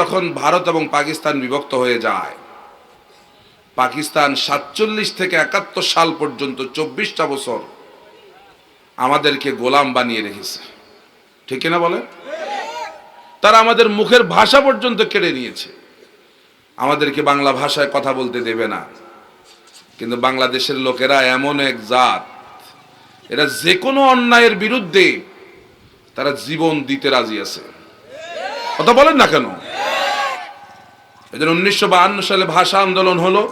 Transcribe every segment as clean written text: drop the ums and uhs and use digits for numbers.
যখন ভারত এবং পাকিস্তান বিভক্ত হয়ে যায়, পাকিস্তান 47 থেকে 71 সাল পর্যন্ত 24টা বছর আমাদেরকে গোলাম বানিয়ে রেখেছে। ঠিক কিনা বলেন? তারা আমাদের মুখের ভাষা পর্যন্ত কেড়ে নিয়েছে। আমাদেরকে বাংলা ভাষায় কথা বলতে দেবে না। কিন্তু বাংলাদেশের লোকেরা এমন এক জাত, এরা যে কোনো অন্যায়ের বিরুদ্ধে তারা জীবন দিতে রাজি আছে। কথা বলেন না কেন? এদের 1952 সালে ভাষা আন্দোলন হলো।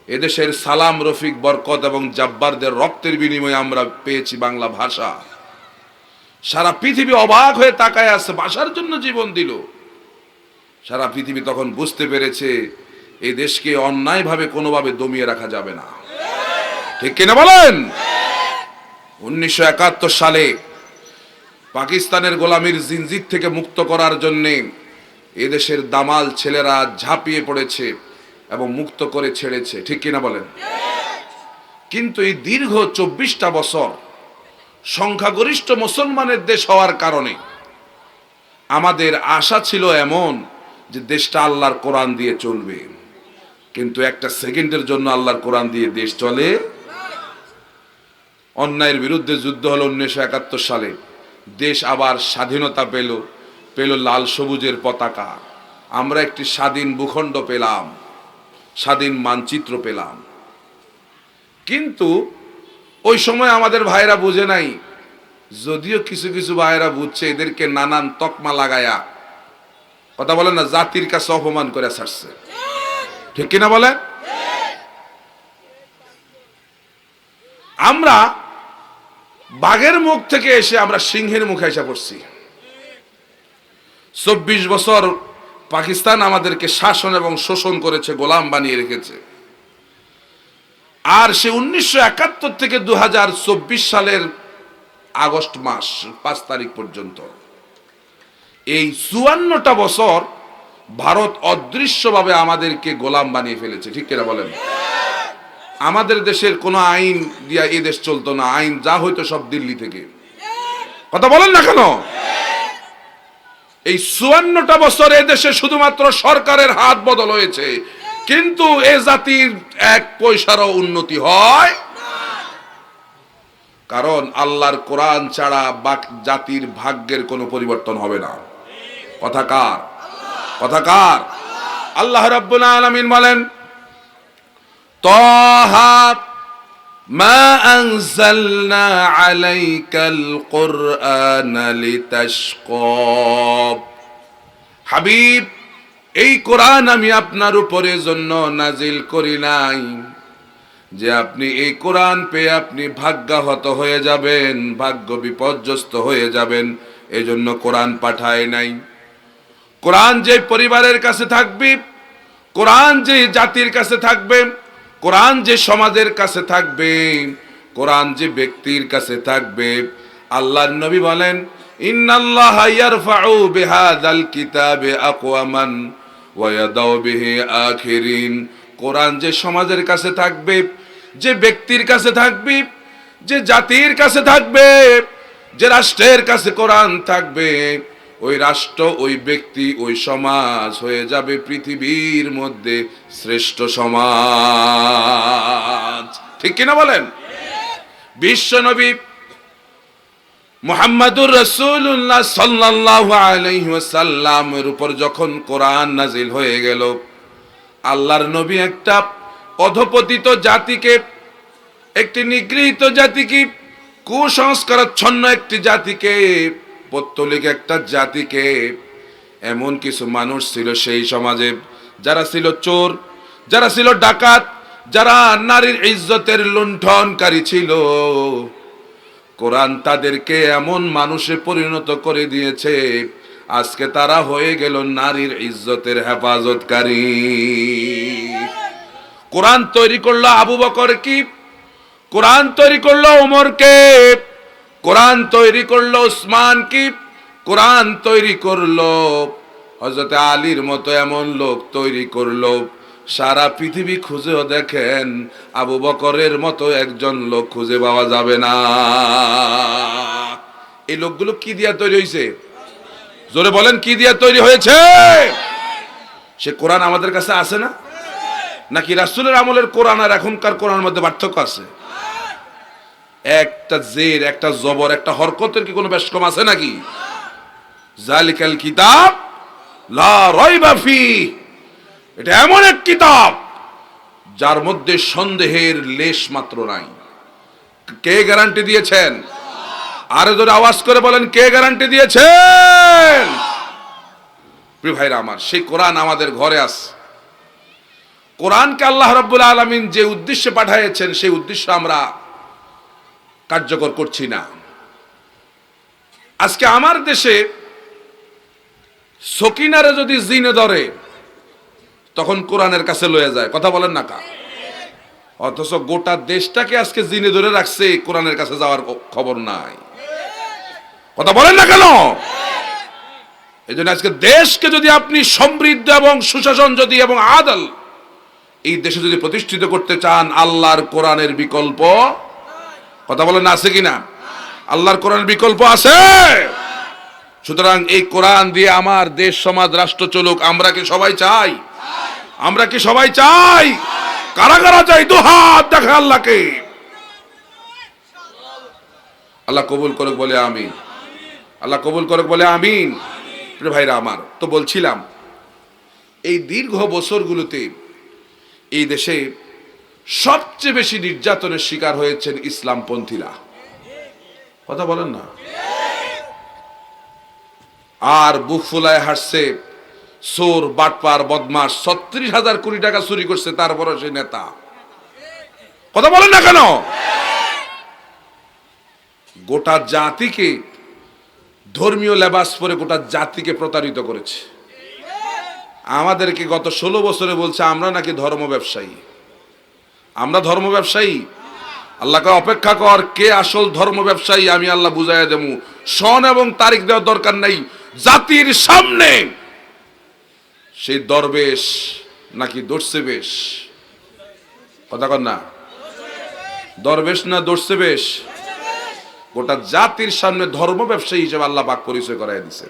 এদেশের সালাম, রফিক, বরকত এবং জাব্বারদের রক্তের বিনিময়ে আমরা পেয়েছি বাংলা ভাষা। সারা পৃথিবী অবাক হয়ে তাকায় আছে, ভাষার জন্য জীবন দিল। সারা পৃথিবী তখন বুঝতে পেরেছে এই দেশকে অন্যায়ভাবে কোনোভাবে দমিয়ে রাখা যাবে না। ঠিক কিনা বলেন? 1971 সালে পাকিস্তানের গোলামির জিনজির থেকে মুক্ত করার জন্যে এদেশের দামাল ছেলেরা ঝাঁপিয়ে পড়েছে এবং মুক্ত করে ছেড়েছে। ঠিক কিনা বলেন? কিন্তু এই দীর্ঘ 24টা বছর সংখ্যাগরিষ্ঠ মুসলমানের দেশ হওয়ার কারণে আমাদের আশা ছিল এমন যে দেশটা আল্লাহর কোরআন দিয়ে চলবে। কিন্তু একটা সেকেন্ডের জন্য আল্লাহর কোরআন দিয়ে দেশ চলে? অন্যায়ের বিরুদ্ধে যুদ্ধ হলো 1971 সালে। দেশ আবার স্বাধীনতা পেল লাল সবুজের পতাকা। আমরা একটি স্বাধীন ভূখণ্ড পেলাম, স্বাধীন মানচিত্র পেলাম। কিন্তু ওই সময় আমাদের ভাইরা বুঝে নাই, যদিও কিছু কিছু ভাইরা বুঝছে, এদেরকে নানান তকমা লাগায়া, কথা বলেন না, জাতির কাছে অপমান করে ছাড়ছে। ঠিক কিনা বলেন? আমরা বাঘের মুখ থেকে এসে আমরা সিংহের মুখে এসে পড়ছি। 24 বছর পাকিস্তান আমাদেরকে শাসন এবং শোষণ করেছে, গোলাম বানিয়ে রেখেছে। আর সে 1971 থেকে 2024 সালের আগস্ট মাস 5 তারিখ পর্যন্ত এই 54টা বছর ভারত অদৃশ্যভাবে আমাদেরকে গোলাম বানিয়ে ফেলেছে। ঠিক কিনা বলেন? আমাদের দেশের কোনো আইন দিয়া এই দেশ চলতো না, আইন যা হইতো সব দিল্লি থেকে। কথা বলেন না কেন? এই 54টা বছর এদেশে শুধুমাত্র সরকারের হাত বদল হয়েছে, কিন্তু এ জাতির এক পয়সারও উন্নতি হয়। কারণ আল্লাহর কোরআন ছাড়া জাতির ভাগ্যের কোনো পরিবর্তন হবে না। কথা কার? কথা কার? আল্লাহ রাব্বুল আলামিন বলেন, তাহা মা আনজালনা আলাইকাল কুরআনা লিতাশকা। হাবিব, এই কোরআন আমি আপনার উপরে জন্য নাজিল করি নাই যে আপনি এই কোরআন পেয়ে আপনি ভাগ্যাহত হয়ে যাবেন, ভাগ্য বিপর্যস্ত হয়ে যাবেন, এজন্য কোরআন পাঠায় নাই। কোরআন যে পরিবারের কাছে থাকবে, কোরআন যে জাতির কাছে থাকবে, কোরআন যে সমাজের কাছে থাকবে, কোরআন যে ব্যক্তির কাছে থাকবে, আল্লাহর নবী বলেন, ইন্নাল্লাহা ইয়ারফাউ বিহাযাল কিতাবি আকওয়ামান ওয়া ইয়াদাউ বিহি আখিরিন। কোরআন যে সমাজের কাছে থাকবে, যে ব্যক্তির কাছে থাকবে, যে জাতির কাছে থাকবে, যে রাষ্ট্রের কাছে কোরআন থাকবে, ওই রাষ্ট্র, ওই ব্যক্তি, ওই সমাজ হয়ে যাবে পৃথিবীর মধ্যে শ্রেষ্ঠ সমাজ। ঠিক কিনা বলেন? বিশ্ব নবী মুহাম্মাদুর রাসূলুল্লাহ সাল্লাল্লাহু আলাইহি ওয়াসাল্লামের উপর যখন কোরআন নাজিল হয়ে গেল, আল্লাহর নবী একটা অধপতিত জাতিকে, একটি নিগৃহীত জাতিকে, কুসংস্কারাচ্ছন্ন একটি জাতিকে, পৌত্তলিক একটা জাতিকে, এমন কিছু মানুষ ছিল সেই সমাজে যারা ছিল চোর, যারা ছিল ডাকাত, যারা নারীর ইজ্জতের লুণ্ঠনকারী ছিল, কোরআন তাদেরকে এমন মানুষে পরিণত করে দিয়েছে, আজকে তারা হয়ে গেল নারীর ইজ্জতের হেফাজতকারী। কোরআন তৈরি করলো আবু বকরকে, কোরআন তৈরি করলো ওমরকে, কোরআন তৈরি করলো উসমানকে, কোরআন তৈরি করলো হযরত আলীর মতো এমন লোক তৈরি করলো, সারা পৃথিবী খুঁজেও দেখেন আবু বকরের মতো একজন লোক খুঁজে পাওয়া যাবে না। এই লোকগুলো কি দিয়া তৈরি হয়েছে? জোরে বলেন কি দিয়ে তৈরি হয়েছে? সে কোরআন আমাদের কাছে আছে না? নাকি রাসূলের আমলের কোরআন আর এখনকার কোরআনের মধ্যে পার্থক্য আছে? একটা জের, একটা জবর, একটা হরকতের কি কোনো বেশ কম আছে নাকি? জালিকাল কিতাব লা রাইবা ফি, এটা এমন এক কিতাব যার মধ্যে সন্দেহের লেশ মাত্র নাই। কে গ্যারান্টি দিয়েছেন? আরে জোরে আওয়াজ করে বলেন, কে গ্যারান্টি দিয়েছেন? প্রিয় ভাইরা আমার, সেই কোরআন আমাদের ঘরে আছে। কোরআনকে আল্লাহ রাব্বুল আলামিন যে উদ্দেশ্যে পাঠিয়েছেন সেই উদ্দেশ্য আমরা কার্যকর করছি না। আজকে আমার দেশে সকিনারে যদি জিনে ধরে তখন কোরআনের কাছে লয়ে যায়, কথা বলেন না কা? অথচ গোটা দেশটাকে আজকে জিনে ধরে রাখছে, কোরআনের কাছে যাওয়ার খবর নাই, কথা বলেন না কেন? এই জন্য আজকে দেশকে যদি আপনি সমৃদ্ধ এবং সুশাসন যদি এবং আদল এই দেশে যদি প্রতিষ্ঠিত করতে চান, আল্লাহর কোরআনের বিকল্প, কথা বলেন না, আছে কিনা? আল্লাহর কোরআনের বিকল্প আছে। সুতরাং এই কোরআন দিয়ে আমার দেশ, সমাজ, রাষ্ট্র চলুক। আমরা কি সবাই চাই? আমরা কি সবাই চাই? কারা কারা চাই? দুহাত দেখা আল্লাহকে। আল্লাহ কবুল করুক বলে আমিন। আল্লাহ কবুল করুক বলে আমিন। প্রিয় ভাইরা আমার, তো বলছিলাম এই দীর্ঘ বছরগুলোতে এই দেশে সবচেয়ে বেশি নির্যাতনের শিকার হয়েছেন ইসলামপন্থীরা, কথা বলেন না? আর বুক ফুলায় হাসছে চোর, বাটপার, বদমাস, ৩৬,০০০ কোটি টাকা চুরি করছে, তারপরে সে নেতা, কথা বলেন না কেন? গোটা জাতিকে ধর্মীয় লেবাস পরে গোটা জাতিকে প্রতারিত করেছে। আমাদেরকে গত ১৬ বছরে বলছে আমরা নাকি ধর্ম ব্যবসায়ী। আমরা ধর্ম ব্যবসায়ী? আল্লাহকে অপেক্ষা কর, কে আসল ধর্ম ব্যবসায়ী আমি আল্লাহ বুঝাইয়া দেবো। সন এবং তারিখ দেওয়ার দরকার নাই, জাতির সামনে সেই দরবেশ নাকি দর্শে বেশ, কথা কন না? দরবেশ না দর্শে বেশ? গোটা জাতির সামনে ধর্ম ব্যবসায়ী হিসেবে আল্লাহ পাক পরিচয় করাই দিছে।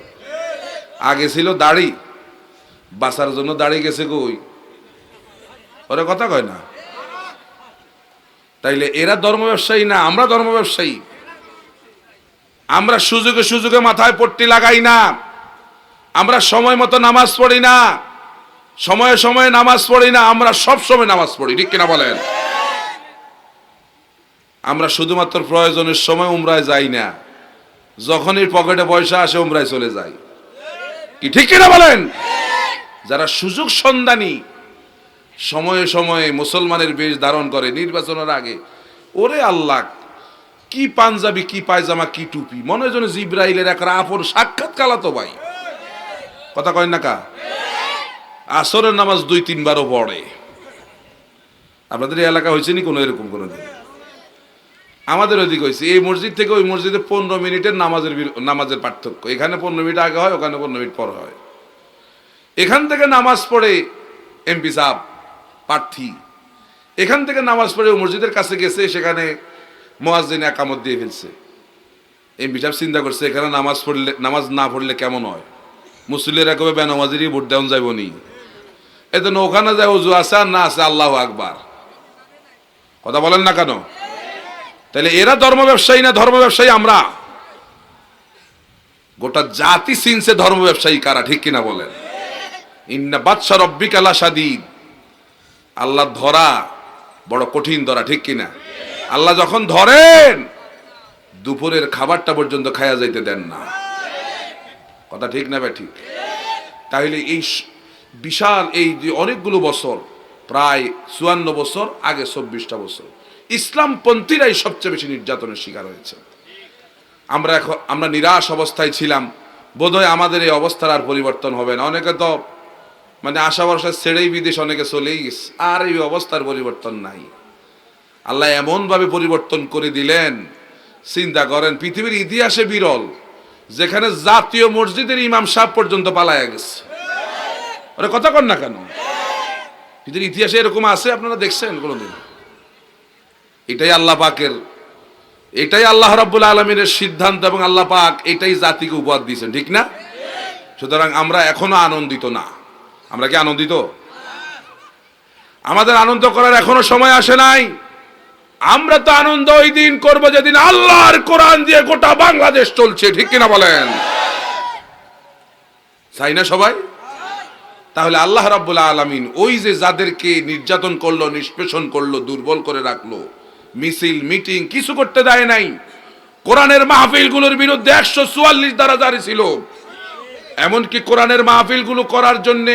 আগে ছিল দাড়ি, বাঁচার জন্য দাড়ি গেছে কই? ওরা কথা কয় না। তাইলে এরা ধর্ম ব্যবসায়ী না, আমরা ধর্ম ব্যবসায়ী। আমরা সুযোগে সুযোগে মাথায় পট্টি লাগাই না, আমরা সময় মতো নামাজ পড়ি না, সময়ে সময়ে নামাজ পড়ি না, আমরা সব সময় নামাজ পড়ি, ঠিক কিনা বলেন? আমরা শুধুমাত্র প্রয়োজনের সময় উমরায় যাই না, যখনই পকেটে পয়সা আসে উমরায় চলে যাই, কি ঠিক কিনা বলেন? যারা সুযোগ সন্ধানী সময়ে সময়ে মুসলমানের বেশ ধারণ করে নির্বাচনের আগে, ওরে আল্লাহ, কি পাঞ্জাবি, কি পায়জামা, কি টুপি, মনে হয় যেন জিব্রাইলের এক আপন সাক্ষাৎ কালাতো ভাই, কথা কয় না কা? আসরের নামাজ ২-৩ বারও পড়ে। আপনাদের এই এলাকা হয়েছে নি কোনো এরকম কোনো দিন? আমাদের ওইদিকে হয়েছে, এই মসজিদ থেকে ওই মসজিদে ১৫ মিনিটের নামাজের পার্থক্য। এখানে ১৫ মিনিট আগে হয়, ওখানে ১৫ মিনিট পর হয়। এখান থেকে নামাজ পড়ে এমপি সাহেব প্রার্থী, এখান থেকে নামাজ পড়ে মসজিদের কাছে গেছে, সেখানে মুয়াজ্জিন একামত দিয়ে ফেলছে। এমপি সাহেব চিন্তা করছে এখানে নামাজ না পড়লে কেমন হয়, মুসল্লিরা কবে বেনামাজিরই ভোট দেওয়া যাইব নি, এজন্য ওখানে যায় ওযু আছে আর না আছে আল্লাহু আকবার, কথা বলেন না কেন? তাহলে এরা ধর্ম ব্যবসায়ী না ধর্ম ব্যবসায়ী আমরা? গোটা জাতি চিনছে ধর্ম ব্যবসায়ী কারা, ঠিক কিনা বলেন? ইন্না বাতশা রাব্বিকা লাশাদীদ, আল্লাহ ধরা বড় কঠিন ধরা, ঠিক কিনা? আল্লাহ যখন ধরেন দুপুরের খাবারটা পর্যন্ত খায়া যাইতে দেন না, কথা ঠিক না? ঠিক। তাহলে এই বিশাল এই যে অনেকগুলো বছর, প্রায় ৫৪ বছর আগে, ২৪টা বছর ইসলামপন্থীরাই সবচেয়ে বেশি নির্যাতনের শিকার হয়েছে। আমরা নিরাশ অবস্থায় ছিলাম, বোধহয় আমাদের এই অবস্থার আর পরিবর্তন হবে না। অনেকে তো মানে আশা ভরসা ছেড়েই বিদেশ অনেকে চলেই গেছে, আর এই অবস্থার পরিবর্তন নাই। আল্লাহ এমন ভাবে পরিবর্তন করে দিলেন, চিন্তা করেন পৃথিবীর ইতিহাসে বিরল, যেখানে জাতীয় মসজিদের ইমাম সাহেব পর্যন্ত পালায়া গেছে। ওরা কথা কন না কেন? পৃথিবীর ইতিহাসে এরকম আছে, আপনারা দেখছেন কোনোদিন? এটাই আল্লাহ পাকের, এটাই আল্লাহ রাব্বুল আলামিনের সিদ্ধান্ত, এবং আল্লাহ পাক এটাই জাতিকে উপহার দিয়েছেন, ঠিক না? সুতরাং আমরা এখনো আনন্দিত না। আমরা কি আনন্দিত? আমাদের আনন্দ করার এখনো সময় আসে নাই। আমরা তো আনন্দ ওই দিন করবো যেদিন আল্লাহর কোরআন দিয়ে গোটা বাংলাদেশ চলছে, ঠিক কিনা বলেন? চাই না সবাই? তাহলে আল্লাহ রাব্বুল আলামিন ওই যে যাদেরকে নির্যাতন করলো, নিষ্পেষণ করলো, দুর্বল করে রাখলো, মিছিল মিটিং কিছু করতে দেয় নাই, কোরআনের মাহফিলগুলোর বিরুদ্ধে 144 ধারা জারি ছিল। এমনকি কোরআনের মাহফিলগুলো করার জন্য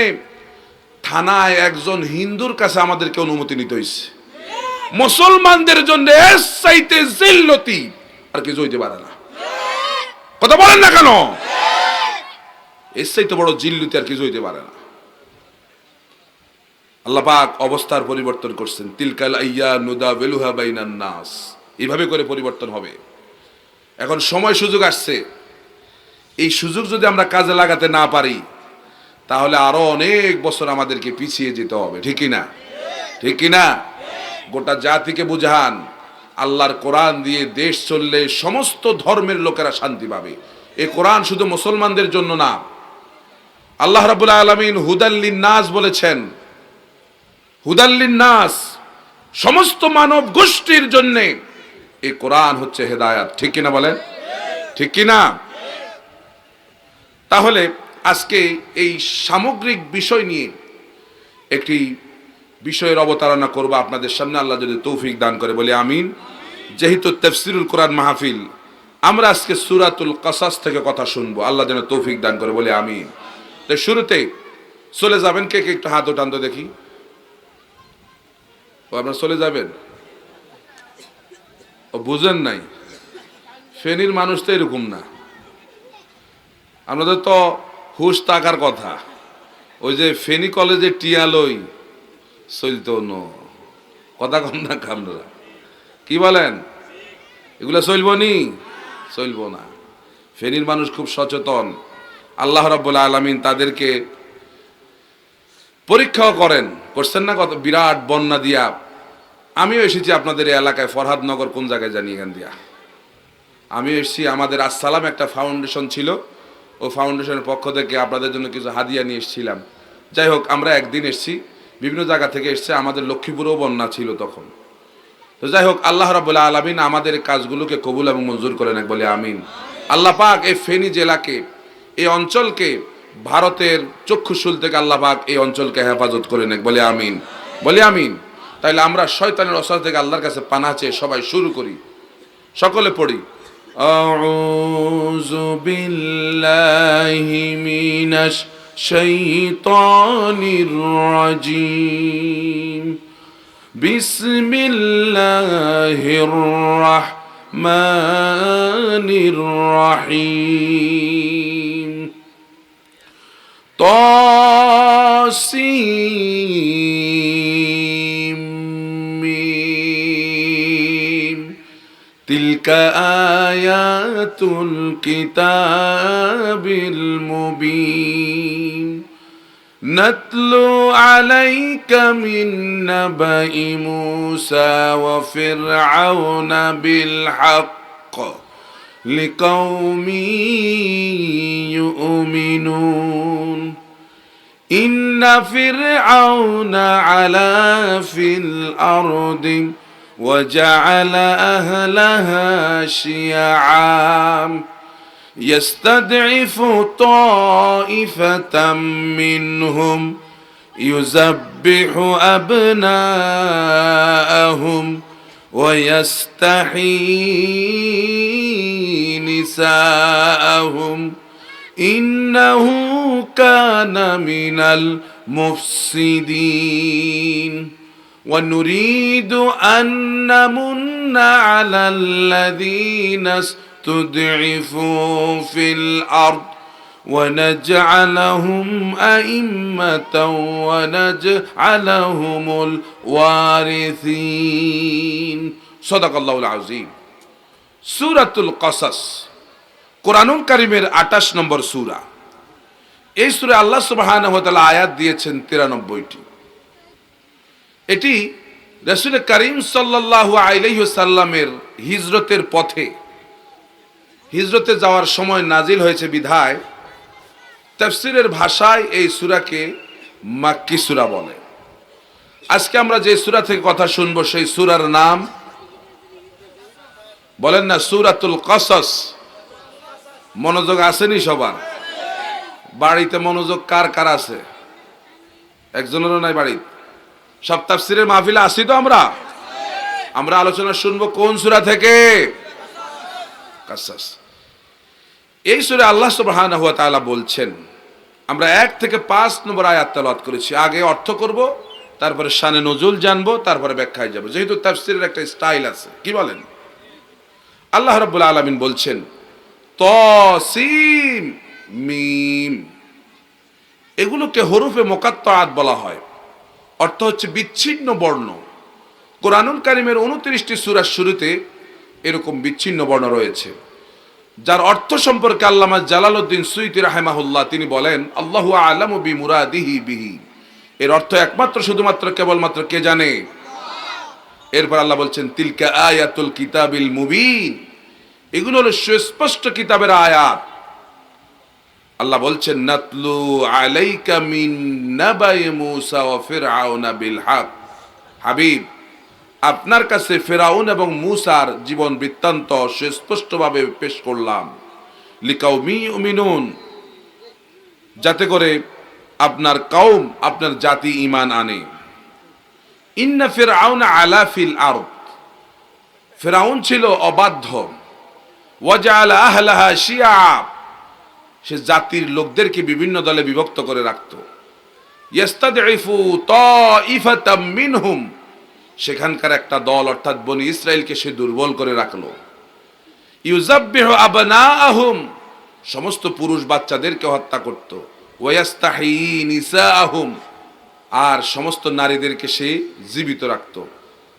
থানায় একজন হিন্দুর কাছে আমাদেরকে অনুমতি নিতে হয়েছে। মুসলমানদের জন্য এর চাইতে জিল্লতি আর কিছু হইতে পারে না। কথা বলেন না কেন? এর চাইতে বড় জিল্লতি আর কিছু হইতে পারে না। আল্লাহ পাক অবস্থার পরিবর্তন করছেন। তিলকাল আইয়া নুদাবিলুহা বাইনান নাস, এইভাবে করে পরিবর্তন হবে। এখন সময় সুযোগ আসছে, এই সুযোগ যদি আমরা কাজে লাগাতে না পারি তাহলে আরো অনেক বছর আমাদেরকে পিছিয়ে যেতে হবে, ঠিক কিনা? ঠিক কিনা? গোটা জাতিকে বুঝান, আল্লাহর কোরআন দিয়ে দেশ চললে সমস্ত ধর্মের লোকেরা শান্তি পাবে। এই কোরআন শুধু মুসলমানদের জন্য না, আল্লাহ রাব্বুল আলামিন হুদাল্লিন নাস বলেছেন। হুদাল্লিন নাস, সমস্ত মানব গোষ্ঠীর জন্য এই কোরআন হচ্ছে হেদায়াত, ঠিক কিনা বলেন? ঠিক কিনা? তাহলে আজকে এই সামগ্রিক বিষয় নিয়ে একটি বিষয়ের অবতারণা করব আপনাদের সামনে, আল্লাহ যদি তৌফিক দান করে বলে আমিন। যেহেতু তাফসীরুল কোরআন মাহফিল, আমরা আজকে সূরাতুল কাসাস থেকে কথা শুনবো, আল্লাহ যেন তৌফিক দান করে বলে আমিন। তো শুরুতে চলে যাবেন কে কে, একটু হাত ওঠান তো দেখি। ও আপনারা চলে যাবেন? ও বুঝেন নাই, ফেনীর মানুষ তো এরকম না। আমাদের তো হুশ থাকার কথা। ওই যে ফেনী কলেজে টিয়ালই চলতো ন, কথা কম না কামরা, কি বলেন? এগুলো চলবো নি? চলবো না। ফেনীর মানুষ খুব সচেতন। আল্লাহ রাব্বুল আলামিন তাদেরকে পরীক্ষাও করছেন না, কত বিরাট বন্যা দিয়া। আমিও এসেছি আপনাদের এই এলাকায়, ফরহাদনগর কোন জায়গায় জানি, এখান দিয়া আমি এসেছি। আমাদের আসসালাম একটা ফাউন্ডেশন ছিল, ও ফাউন্ডেশনের পক্ষ থেকে আপনাদের জন্য কিছু হাদিয়া নিয়ে এসেছিলাম। যাই হোক, আমরা একদিন এসেছি, বিভিন্ন জায়গা থেকে এসছে। আমাদের লক্ষ্মীপুরেও বন্যা ছিল তখন। তো যাই হোক, আল্লাহ রাব্বুল আলামিন আমাদের কাজগুলোকে কবুল এবং মঞ্জুর করে নেন বলে আমিন। আল্লাহ পাক এই ফেনী জেলাকে, এই অঞ্চলকে ভারতের চক্ষুশূল থেকে আল্লাহ পাক এই অঞ্চলকে হেফাজত করে নেন বলে আমিন, বলে আমিন। তাইলে আমরা শয়তানের ওয়াসওয়াসা থেকে আল্লাহর কাছে পানাহ চেয়ে সবাই শুরু করি, সকলে পড়ি। আউযু বিল্লাহি মিনাশ শাইতানির রাজিম। বিসমিল্লাহির রাহমানির রাহিম। তাসিম মিম। তিলকা আয়াতুল কিতাবিল মুবিন। نتلو عليك من نبأ موسى وفرعون بالحق لقوم يؤمنون إن فرعون علا في الأرض وجعل أهلها شيعا يستضعف طائفة منهم يذبح أبناءهم ويستحيي نساءهم إنه كان من المفسدين ونريد أن نمن على الذين استضعفوا في الأرض ونجعلهم أئمة ونجعلهم الوارثين صدق الله العظيم। সূরাতুল কাসাস কোরআনুল কারীমের 28 নম্বর সূরা। এই সূরা আল্লাহ সুবহানাহু ওয়া তাআলা আয়াত দিয়েছেন 93টি। এটি রাসূল করিম সাল্লাল্লাহু আলাইহি ওয়াসাল্লামের হিজরতের পথে, হিজরতে যাওয়ার সময় নাজিল হয়েছে বিধায় তাফসীরের ভাষায় এই সূরাকে মাক্কি সূরা বলে। আজকে আমরা যে সূরা থেকে কথা শুনবো সেই সূরার নাম বলেন না সূরাতুল কসস। মনোযোগ আসেনি সবার? বাড়িতে মনোযোগ কার কার আছে? একজনেরও নাই বাড়িতে? সব তাফসীরের মাহফিলে আসি তো আমরা আলোচনা শুনবো কোন সূরা থেকে? কসস। এই সূরা আল্লাহ সুবহানাহু ওয়া তাআলা বলছেন, আমরা 1 থেকে 5 নম্বর আয়াত তেলাওয়াত করেছি। আগে অর্থ করব, তারপরে শানে নজুল জানবো, তারপরে ব্যাখ্যায় যাব, যেহেতু তাফসীরের একটা স্টাইল আছে। কি বলেন? আল্লাহ রাব্বুল আলামিন বলছেন তসিম মিম, এগুলোকে হরফে মুকাত্তাআত বলা হয়। অর্থ হচ্ছে বিচ্ছিন্ন বর্ণ। কোরআনুল কারীমের 29টি সূরার শুরুতে এরকম বিচ্ছিন্ন বর্ণ রয়েছে, যার অর্থ সম্পর্কে আল্লামা জালালউদ্দিন সুয়ুতী রাহিমাহুল্লাহ তিনি বলেন, আল্লাহু আ'লামু বিমুরাদিহি বিহি, এর অর্থ একমাত্র শুধুমাত্র কেবলমাত্র কে জানে? এরপর আল্লাহ বলছেন তিলকা আয়াতুল কিতাবিল মুবিন, এগুলো হলো সুস্পষ্ট কিতাবের আয়াত। আল্লাহ বলছেন নাতলু আলাইকা মিন নাবাই মূসা ওয়া ফিরআউনা বিল হক, হাবিব আপনার কাছে ফেরাউন এবং মূসার জীবন বৃত্তান্ত সুস্পষ্টভাবে পেশ করলাম, লিকাউমি ইউমিনুন, যাতে করে আপনার কওম, আপনার জাতি ঈমান আনে। ইন্না ফিরআউনা আলা ফিল আরদ, ফিরআউন ছিল অবাধ্য। ওয়াজআলা আহলাহা শিয়া, সে জাতির লোকদেরকে বিভিন্ন দলে বিভক্ত করে রাখত। ইস্তাদঈফু তাইফাতাম মিনহুম, সেখানকার একটা দল অর্থাৎ বনি ইসরাইলকে সে দুর্বল করে রাখলো। ইউযাব্বিহু আবনাআহুম, সমস্ত পুরুষ বাচ্চাদেরকে হত্যা করত। ওয়াস্তাহি নিসাআহুম, আর সমস্ত নারীদেরকে সে জীবিত রাখত।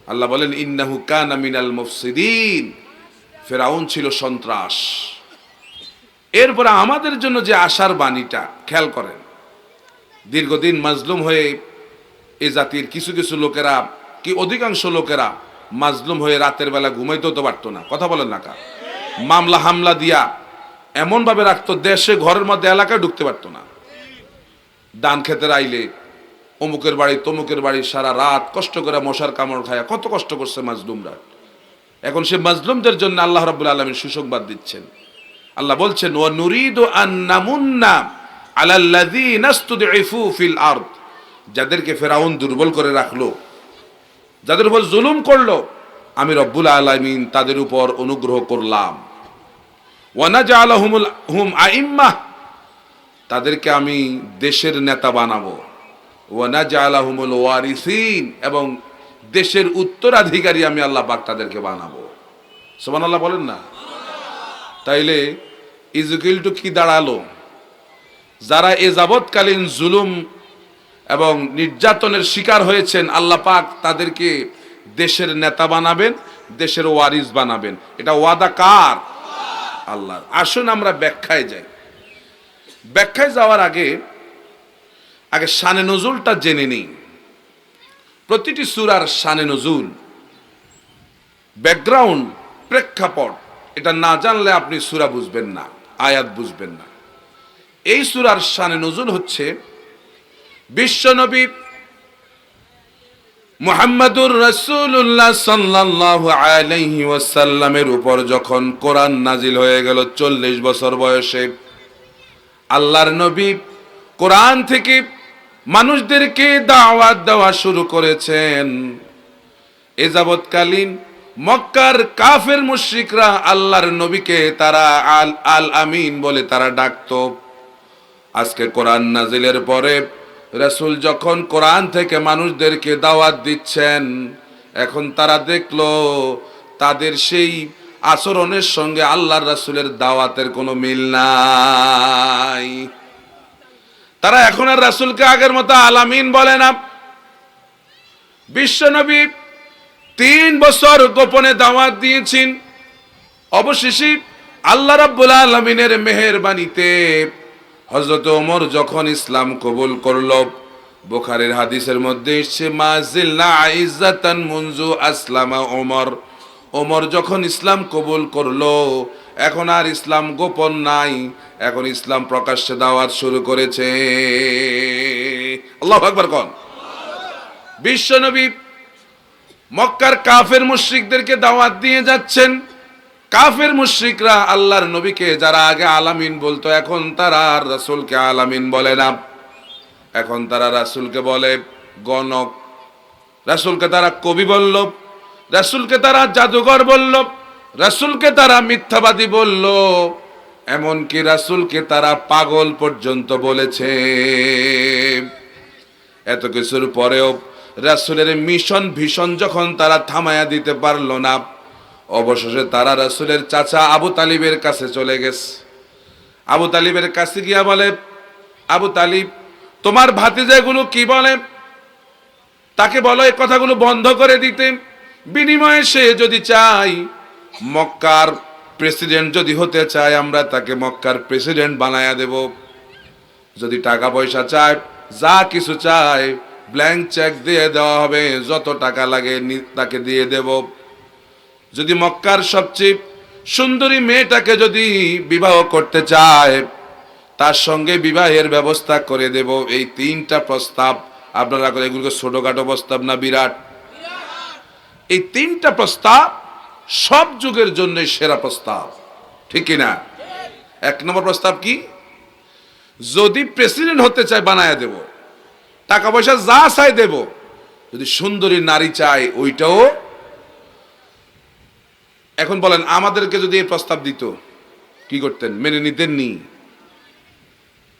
আল্লাহ বলেন ইন্নাহু কানা মিনাল মুফসিদিন, ফিরআউন ছিল সন্ত্রাস। এরপরে আমাদের জন্য যে আশার বাণীটা খেয়াল করেন, দীর্ঘদিন মাজলুম হয়ে এ জাতির কিছু কিছু লোকেরা, কি অধিকাংশ লোকেরা মাজলুম হয়ে রাতের বেলা ঘুমাইতেও তো পারতো না। কথা বলেন না কা? মামলা হামলা দিয়া এমন ভাবে রাখতো, দেশে ঘরের মধ্যে এলাকায় ঢুকতে পারতো না। ধান খেতের আইলে অমুকের বাড়ি তমুকের বাড়ি সারা রাত কষ্ট করে মশার কামড় খায়া কত কষ্ট করছে মাজলুমরা। এখন সে মাজলুমদের জন্য আল্লাহ রাব্বুল আলামিন সুসংবাদ দিচ্ছেন। আল্লাহ বলছেন ওয়া নুরিদু আন নামুন্না আলাল্লাযীনা ইসতুদঈফু ফিল আরদ, যাদেরকে ফেরাউন দুর্বল করে রাখলো, যাদের উপর জুলুম করলো, আমি রব্বুল আলামিন তাদের উপর অনুগ্রহ করলাম। ওয়া নাজআলহুম আইম্মাহ, তাদেরকে আমি দেশের নেতা বানাবো। ওয়া নাজআলহুমুল ওয়ারিসিন, এবং দেশের উত্তরাধিকারী আমি আল্লাহ পাক তাদেরকে বানাবো। সুবহানাল্লাহ বলেন না? তাইলে ইজকিল টু কি দাঁড়ালো? যারা এ যাবৎকালীন জুলুম এবং নির্যাতনের শিকার হয়েছেন, আল্লাহ পাক তাদেরকে দেশের নেতা বানাবেন, দেশের ওয়ারিস বানাবেন। এটা ওয়াদা কার? আল্লাহর। আসুন আমরা ব্যাখ্যায় যাই। ব্যাখ্যায় যাওয়ার আগে শানে নজুলটা জেনে নিই। প্রতিটি সূরার শানে নজুল, ব্যাকগ্রাউন্ড, প্রেক্ষাপট, এটা না জানলে আপনি সূরা বুঝবেন না, আয়াত বুঝবেন না। এই সূরার শানে নজুল হচ্ছে বিশ্বনবী মুহাম্মাদুর রাসূলুল্লাহ সাল্লাল্লাহু আলাইহি ওয়াসাল্লামের উপর যখন কোরআন নাজিল হয়ে গেল 40 বছর বয়সে, আল্লাহর নবী কোরআন থেকে মানুষদেরকে দাওয়াত দেওয়া শুরু করেছেন। এ যাবৎকালীন মক্কার কাফের মুশরিকরা আল্লাহর নবীকে তারা আল আমিন বলে তারা ডাকতো। আজকে কোরআন নাজিলের পরে রাসূল যখন কোরআন থেকে মানুষদেরকে দাওয়াত দিচ্ছেন, এখন তারা দেখলো তাদের সেই আচরণের সঙ্গে আল্লাহর রাসূলের দাওয়াতের কোনো মিল নাই। তারা এখন আর রাসূলকে আগের মতো আলামিন বলে না। বিশ্বনবী 3 বছর গোপনে দাওয়াত দিয়েছেন। অবশেষে আল্লাহ রাব্বুল আলামিনের মেহেরবানিতে হযরত ওমর যখন ইসলাম কবুল করলো, বুখারীর হাদিসের মধ্যে এসেছে মাজিলনা ইজ্জাতান মুনজু আসলামা ওমর, ওমর যখন ইসলাম কবুল করলো এখন আর ইসলাম গোপন নাই, এখন ইসলাম প্রকাশ্যে দাওয়াত শুরু করেছে। আল্লাহু আকবার কোন। বিশ্বনবী মক্কার কাফের মুশরিকদেরকে দাওয়াত দিয়ে যাচ্ছেন। কাফের মুশরিকরা আল্লাহর নবীকে যারা আগে আলামিন বলতো, এখন তারা আর রাসূলকে আলামিন বলে না, এখন তারা রাসূলকে বলে গণক। রাসূলকে তারা কবি বলল, রাসূলকে তারা জাদুঘর বলল, রাসূলকে তারা মিথ্যাবাদী বলল, এমনকি রাসূলকে তারা পাগল পর্যন্ত বলেছে। এত কিছুর পরেও রাসূলের মিশন ভীষণ যখন তারা থামায়া দিতে পারলো না, অবশেষে তারা রাসূলের চাচা আবু তালিবের কাছে চলে গেছে। আবু তালিবের কাছে গিয়া বলে, আবু তালিব, তোমার ভাতিজাগুলো কি বলে, তাকে বলো এই কথাগুলো বন্ধ করে দিতে। বিনিময়ে সে যদি চায় মক্কার প্রেসিডেন্ট যদি হতে চায়, আমরা তাকে মক্কার প্রেসিডেন্ট বানায়া দেব। যদি টাকা পয়সা চায়, যা কিছু চায় ব্ল্যাঙ্ক চেক দিয়ে দেওয়া হবে, যত টাকা লাগে তাকে দিয়ে দেব। যদি মক্কার সবচেয়ে সুন্দরী মেয়েটাকে যদি বিবাহ করতে চায়, তার সঙ্গে বিবাহের ব্যবস্থা করে দেব। এই তিনটা প্রস্তাব আপনারা, এগুলো ছোটখাটো প্রস্তাব না, বিরাট। এই তিনটা প্রস্তাব সব যুগের জন্য সেরা প্রস্তাব, ঠিক কিনা? এক নম্বর প্রস্তাব কি? যদি প্রেসিডেন্ট হতে চায় বানায় দেব, টাকা পয়সা যা চাই দেব। যদি সুন্দরী নারী চায় ওইটাও। এখন বলেন, আমাদেরকে যদি এই প্রস্তাব দিত কি করতেন? মেনে নিতেন নি?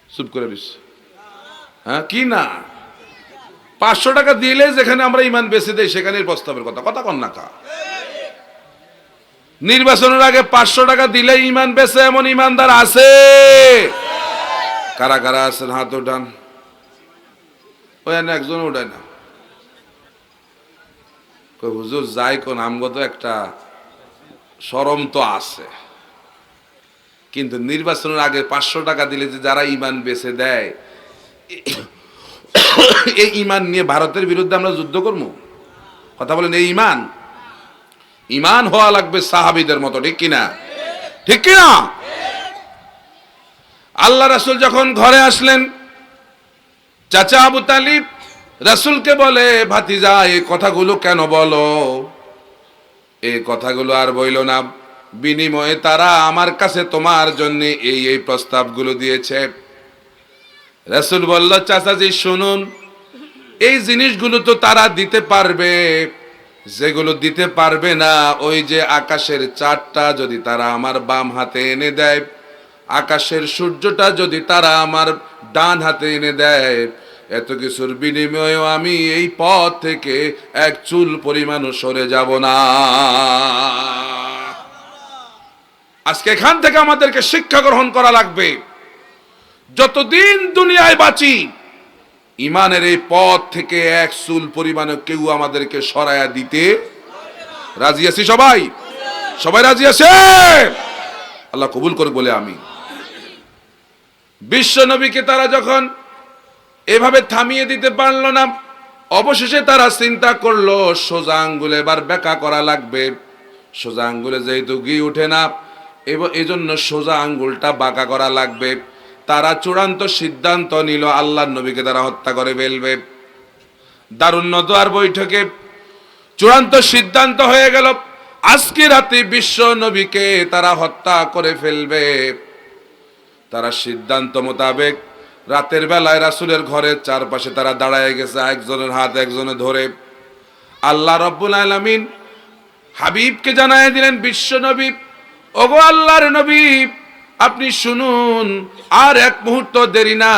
চুপ করে দিস। হ্যাঁ কি না? 500 টাকা দিলে যেখানে আমরা ইমান বেচে দেই সেখানে প্রস্তাবের কথা কথা কন না কা। নির্বাচনের আগে 500 টাকা দিলে ইমান বেচে এমন ইমানদার আছে? কারা কারা আছেন হাত উঠান। ওই একজন উঠায় না। হুজুর যাই কোন, আমগত একটা শরম তো আছে, কিন্তু নির্বাচনের আগে 500 টাকা দিলে যে যারা ইমান বেচে দেয়, এই ইমান নিয়ে ভারতের বিরুদ্ধে আমরা যুদ্ধ করবো? কথা বলেন, এই ইমান ইমান হওয়া লাগবে সাহাবীদের মতো, ঠিক কিনা? ঠিক কিনা? আল্লাহ রাসূল যখন ঘরে আসলেন, চাচা আবু তালিব রাসূলকে বলে, ভাতিজা এই কথাগুলো কেন বলো? এই কথাগুলো আর বইল না, বিনিময়ে তারা আমার কাছে তোমার জন্য এই এই প্রস্তাবগুলো দিয়েছে। রাসূল বলল, চাচাজি শুনুন, এই জিনিসগুলো তো তারা দিতে পারবে, যেগুলো দিতে পারবে না, ওই যে আকাশের চাঁদটা যদি তারা আমার বাম হাতে এনে দেয়, আকাশের সূর্যটা যদি তারা আমার ডান হাতে এনে দেয়, এত কিছুর বিনিময়েও আমি এই পথ থেকে এক চুল পরিমাণও সরে যাব না। আজকে এখান থেকে আমাদেরকে শিক্ষা গ্রহণ করা লাগবে। যতদিন দুনিয়ায় বাঁচি, ইমানের এই পথ থেকে এক চুল পরিমাণে কেউ আমাদেরকে সরায়া দিতে রাজি আছি? সবাই সবাই রাজি আছে? আল্লাহ কবুল করে বলে আমি। বিশ্ব নবীকে তারা যখন এভাবে থামিয়ে দিতে পারলো না, অবশেষে তারা চিন্তা করলো সোজা আঙ্গুলে এবার বেঁকা করা লাগবে। সোজা আঙ্গুলে যেহেতু ঘি উঠে না, এই জন্য সোজা আঙ্গুলটা বাঁকা করা লাগবে। তারা চূড়ান্ত সিদ্ধান্ত নিল আল্লাহর নবীকে তারা হত্যা করে ফেলবে। দারুন নদওয়ার বৈঠকে চূড়ান্ত সিদ্ধান্ত হয়ে গেল, আজকে রাতে বিশ্ব নবীকে তারা হত্যা করে ফেলবে। তারা সিদ্ধান্ত মোতাবেক রাতের বেলায় রাসূলের ঘরের চারপাশে তারা দাঁড়ায় গেছে, একজনের হাত একজনে ধরে। আল্লাহ রাব্বুল আলামিন হাবিবকে জানায় দিলেন, বিশ্ব নবী, ওগো আল্লাহর নবী, আপনি শুনুন, আর এক মুহূর্ত দেরি না,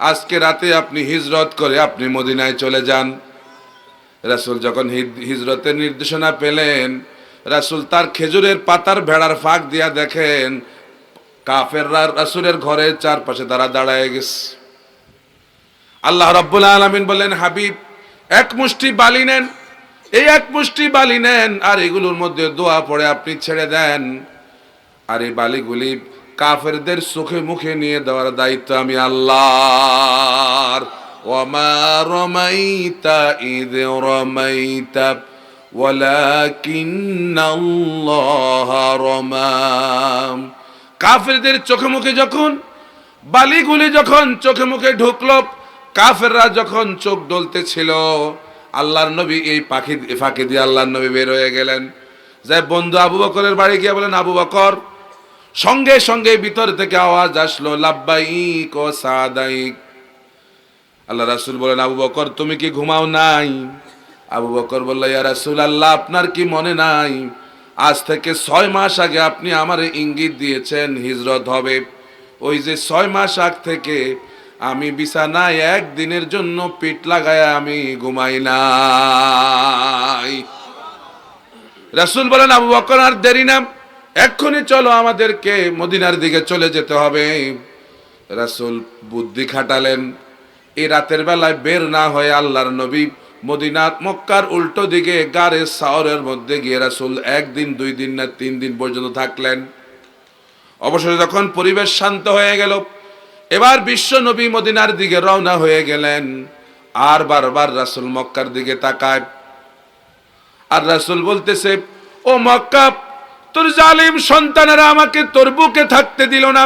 আজকে রাতে আপনি হিজরত করে আপনি মদিনায় চলে যান। রাসূল যখন হিজরতের নির্দেশনা পেলেন, রাসূল তার খেজুরের পাতার ভেড়ার ফাঁক দিয়া দেখেন কাফেররা রাসূলের ঘরের চারপাশে তারা দাঁড়ায় গেছে। আল্লাহ রাব্বুল আলামিন বললেন, হাবিব, এক মুষ্টি বালি নেন, এই এক মুষ্টি বালি নেন, আর এগুলোর মধ্যে দোয়া পড়ে আপনি ছেড়ে দেন। আর এই বালিগুলি কাফেরদের চোখে মুখে নিয়ে দেওয়ার দায়িত্ব আমি আল্লাহর। ওয়া মা রামাইতা ইয রামাইতা ওয়ালাকিন্নাল্লাহা রামাম। কাফেরদের চোখে মুখে যখন বালিগুলি যখন চোখে মুখে ঢুকলো, কাফেররা যখন চোখ ডলতেছিল, আল্লাহর নবী এই ফাঁকি দিয়ে আল্লাহর নবী বের হয়ে গেলেন। যাই বন্ধু আবু বকরের বাড়ি গিয়ে বলেন, আবু বকর। সঙ্গে সঙ্গে ভিতর থেকে আওয়াজ আসলো, লাব্বাইক ও সাদাইক। আল্লাহ রাসূল বলেন, আবু বকর তুমি কি ঘুমাও নাই? আবু বকর বলল, ইয়া রাসূলুল্লাহ, আপনার কি মনে নাই আজ থেকে 6 মাস আগে আপনি আমারে ইঙ্গিত দিয়েছেন হিজরত হবে। ওই যে 6 মাস আগ থেকে আমি বিছানায় একদিনের জন্য পিঠ লাগায় আমি ঘুমাই নাই। রাসূল বলেন, আবু বকর আর দেরি না, এক্ষুনি চলো, আমাদেরকে মদিনার দিকে চলে যেতে হবে। রাসূল বুদ্ধি খাটালেন, এই রাতের বেলায় বের না হয়ে আল্লাহর নবী মদিনার মক্কার উল্টো দিকে গারে সাওরের মধ্যে গিয়ে রাসূল 1 দিন 2 দিন না 3 দিন পর্যন্ত থাকলেন। অবশেষে যখন পরিবেশ শান্ত হয়ে গেল, এবার বিশ্ব নবী মদিনার দিকে রওনা হয়ে গেলেন। আর বারবার রাসূল মক্কার দিকে তাকায়, আর রাসূল বলতেছে, ও মক্কা, তোর জালিম সন্তানেরা আমাকে তোর বুকে থাকতে দিল না।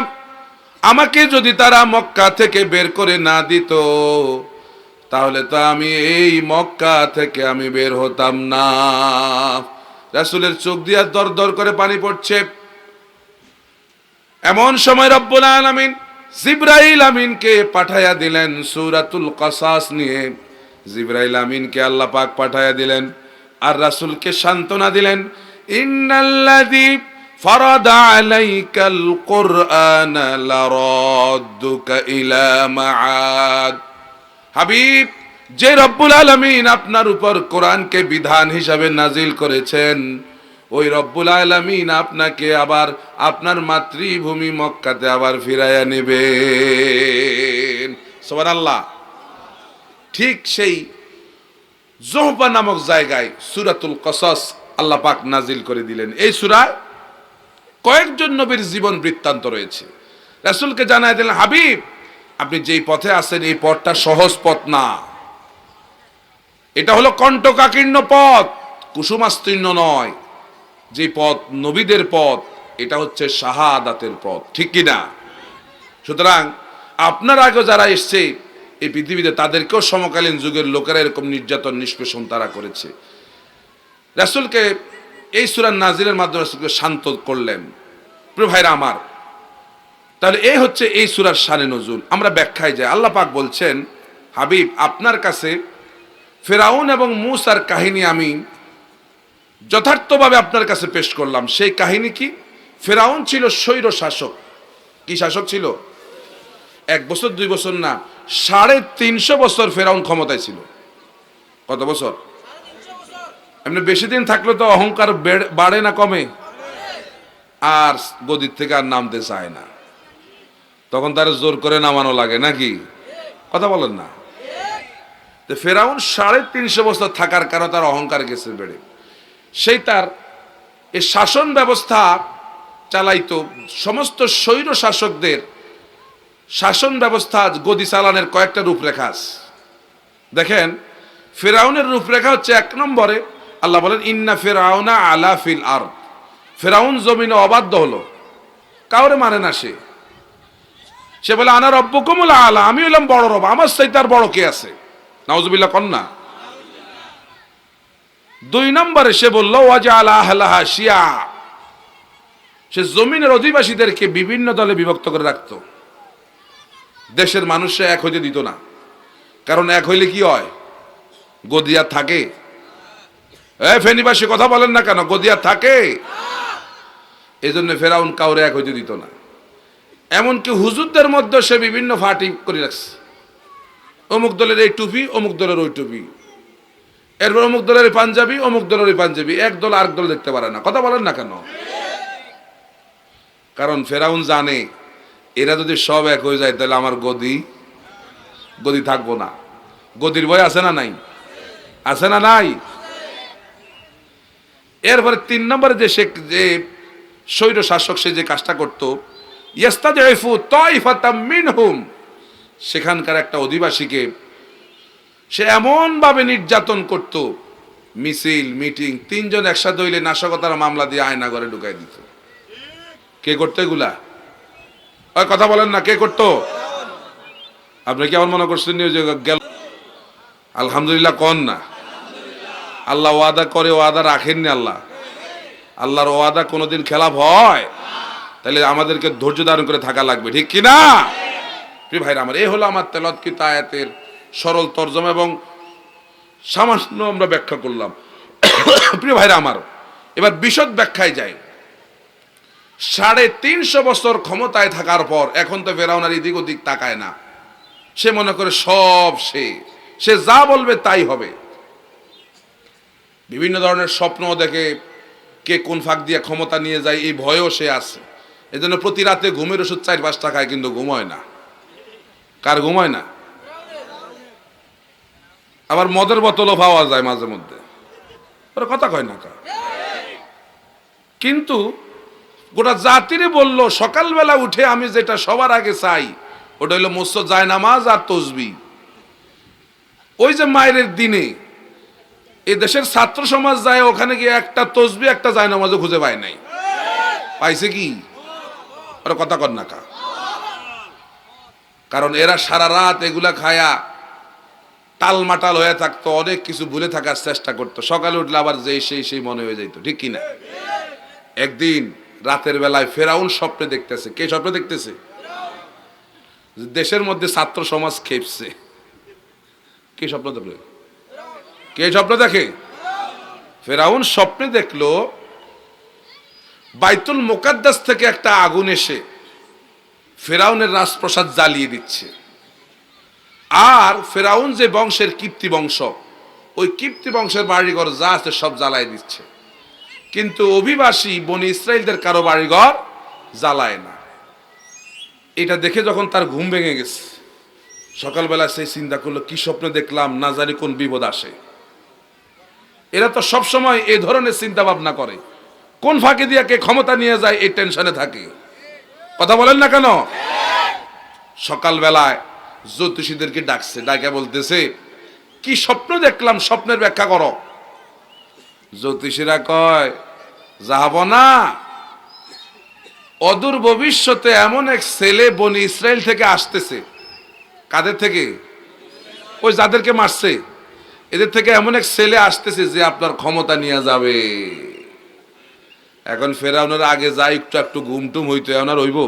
আমাকে যদি তারা মক্কা থেকে বের করে না দিত, তাহলে তো আমি এই মক্কা থেকে আমি বের হতাম না। রাসূলের চোখ দিয়ে দর দর করে পানি পড়ছে। এমন সময় রব্বুল আলামিন জিবরাইল আমিনকে পাঠায়া দিলেন সূরাতুল কাসাস নিয়ে। জিবরাইল আমিনকে আল্লাহ পাক পাঠায়া দিলেন আর রাসূলকে সান্ত্বনা দিলেন, ইন্নাল্লাযী ফারাদা আলাইকাল কুরআনা লারাদ্দুকা ইলা মাআদ। হাবিব, যে রব্বুল আলামিন আপনার উপর কোরআনকে বিধান হিসাবে নাজিল করেছেন, ওই রব্বুল আলামিন আপনাকে আবার আপনার মাতৃভূমি মক্কাতে আবার ফিরাইয়া নেবেন। সুবহানাল্লাহ। ঠিক সেই জোহবা নামক জায়গায় সূরাতুল কসস আল্লাহ পাক নাজিল করে দিলেন। এই সূরায় কয়েকজন নবীর জীবন বৃত্তান্ত রয়েছে। রাসূলকে জানায় দিলেন, হাবিব, আপনি যেই পথে আছেন এই পথটা সহজ পথ না, এটা হলো কণ্টকাকীর্ণ পথ, কুসুমাস্তীর্ণ নয়। যে পথ নবীদের পথ, এটা হচ্ছে শাহাদাতের পথ, ঠিক কি না? সুতরাং আপনার আগে যারা এসছে এই পৃথিবীতে, তাদেরকেও সমকালীন যুগের লোকেরা এরকম নির্যাতন নিষ্পেষণ তারা করেছে। রাসূলকে এই সূরা নাজিলের মাধ্যমে রাসূলকে শান্ত করলেন। প্রিয় ভাইরা আমার, তাহলে এই হচ্ছে এই সূরার শানে নজুল। আমরা ব্যাখ্যায় যাই। আল্লাহ পাক বলছেন, হাবিব, আপনার কাছে ফেরাউন এবং মূসার কাহিনী আমি যথার্থভাবে আপনার কাছে পেশ করলাম। সেই কাহিনী কি? ফেরাউন ছিল স্বৈর শাসক। কি শাসক ছিল? 1 বছর 2 বছর না, 350 বছর ফেরাউন ক্ষমতায় ছিল। কত বছর? এমনি বেশি দিন থাকলে তো অহংকার বাড়ে না কমে? আর গদির থেকে আর নামতে চায় না, তখন তার জোর করে নামানো লাগে নাকি? কথা বলেন না? ফেরাউন 350 বছর থাকার কারণে তার অহংকার গেছে বেড়ে। সেই তার এই শাসন ব্যবস্থা চালাইতো। সমস্ত স্বৈর শাসকদের শাসন ব্যবস্থা গদি চালানোর কয়েকটা রূপরেখা আছে। দেখেন, ফেরাউনের রূপরেখা হচ্ছে 1 নম্বরে আল্লাহ বলেন, ইন্না ফিরআউনা আলা ফিল আরদ। ফেরাউন জমিনে অবাধ্য হলো, কাউরে মানে না। সে বলে, আনা রব্বুকুমুল আলা, আমি হলাম বড় রব, আমার চাইতে আর বড় কে আছে? নাউজুবিল্লাহ কন্না। 2 নম্বরে সে বলল, ওয়াজআলা আহলাহা শিয়া। সে জমিনের অধিবাসীদেরকে বিভিন্ন দলে বিভক্ত করে রাখত। দেশের মানুষে এক হইতে দিত না, কারণ এক হইলে কি হয়? গদিয়া থাকে। ফেনীবাসী কথা বলেন না কেন? গদিয়া থাকে। এই জন্য ফেরাউন কাউরে এক হইতে দিত না। এমনকি হুজুরদের মধ্যে সে বিভিন্ন ফাটি করে রাখছে। অমুক দলের এই টুপি, অমুক দলের ওই টুপি, এরপর অমুক দলের পাঞ্জাবি, অমুক দলের ওই পাঞ্জাবি, এক দল আরেক দল দেখতে পারে না। কথা বলেন না কেন? কারণ ফেরাউন জানে, এরা যদি সব এক হয়ে যায় তাহলে আমার গদি থাকবো না। গদির ভয় আছে না নাই? আছে না নাই? এরপরে 3 নম্বরে যে স্বৈর শাসক সে যে কাজটা করতো, ইয়াস্তাযইফু তাইফাতাম মিনহুম, সেখানকার একটা অধিবাসীকে সে এমন ভাবে নির্যাতন করত মিছিল মিটিং, তিনজন একসাথে হইলে নাশকতার মামলা দিয়ে আয়না ঘরে ঢুকাই দিত। কে করতো এগুলা? ওই কথা বলেন না, কে করতো? আপনি কি আমার মনে করছেন যে গেল? আলহামদুলিল্লাহ কন না। আল্লাহ ওয়াদা করে, ওয়াদা রাখেননি। আল্লাহর ওয়াদা কোনোদিন খেলাফ হয়? তাহলে আমাদেরকে ধৈর্য ধারণ করে থাকা লাগবে, ঠিক কি না? প্রিয় ভাইরা আমার, এই হলো আমার তেলাওয়াতকৃত আয়াতের সরল তরজমা এবং সামান্য আমরা ব্যাখ্যা করলাম। প্রিয় ভাইরা আমার, এবার বিশদ ব্যাখ্যায় যাই। 350 বছর ক্ষমতায় থাকার পর এখন তো ফেরাউন আর এদিক ওদিক তাকায় না। সে মনে করে সব সে যা বলবে তাই হবে। বিভিন্ন ধরনের স্বপ্ন দেখে, কে কোন ফাঁক দিয়ে ক্ষমতা নিয়ে যায় এই ভয়ও সে আছে। এই জন্য প্রতি রাতে ঘুমের ওষুধ 4-5টা খায়, কিন্তু ঘুমায় না। কার ঘুমায় না? আবার মদের বোতলও পাওয়া যায় মাঝে মধ্যে, ওরা কথা কয় না। কিন্তু গোটা জাতিরে বলল, সকালবেলা উঠে আমি যেটা সবার আগে চাই ওটা হলো মুসল্লি জায়নামাজ আর তসবিহ। ওই যে মায়ের দিনে এই দেশের ছাত্র সমাজ যায়, ওখানে গিয়ে একটা তসবিহ একটা জায়নামাজও খুঁজে পায় নাই। পাইছে কি? ওরা কথা কর না কা? কারণ এরা সারা রাত এগুলা খায়া টালমাটাল হয়ে থাকতো, অনেক কিছু ভুলে থাকার চেষ্টা করতো। সকালে উঠলে আবার সেই মনে হয়ে যেত, ঠিক কিনা? একদিন রাতের বেলায় ফেরাউন স্বপ্নে দেখতেছে। কে স্বপ্নে দেখতেছে? দেশের মধ্যে ছাত্র সমাজ খেপছে। কে স্বপ্ন দেখলো? কে স্বপ্ন দেখে? ফেরাউন স্বপ্নে দেখলো বাইতুল মুকাদ্দাস থেকে একটা আগুন এসে ফেরাউনের রাজপ্রাসাদ জ্বালিয়ে দিচ্ছে। আর ফেরাউন যে বংশের কিপ্তি বংশ, ওই কিপ্তি বংশের বাড়িঘর যা আছে সব জ্বালায় দিচ্ছে। কিন্তু অভিবাসী বনি ইসরায়েলদের কারো বাড়িঘর জ্বালায় না। এটা দেখে যখন তার ঘুম ভেঙে গেছে, সকালবেলা সেই চিন্তা করলো, কি স্বপ্ন দেখলাম, না জানি কোন বিপদ আসে। এরা তো সব সময় এই ধরনের চিন্তা ভাবনা করে, কোন ফাঁকে দিয়ে কে ক্ষমতা নিয়ে যায় এই টেনশনে থাকে। কথা বলেন না কেন? সকালবেলায় জ্যোতিষীদেরকে ডাকছে, ডাকে বলতেছে, কি স্বপ্ন দেখলাম, স্বপ্নের ব্যাখ্যা করো। জ্যোতিষীরা কয়, যাব না, অদূর ভবিষ্যতে এমন এক ছেলে বনি ইসরায়েল থেকে আসতেছে। কাদের থেকে? ওই যাদেরকে মারছে এদের থেকে এমন এক ছেলে আসতেছে যে আপনার ক্ষমতা নিয়ে যাবে। এখন ফেরাউনের আগে যা একটু একটু ঘুমটুম হইতো, এখন আর হইব?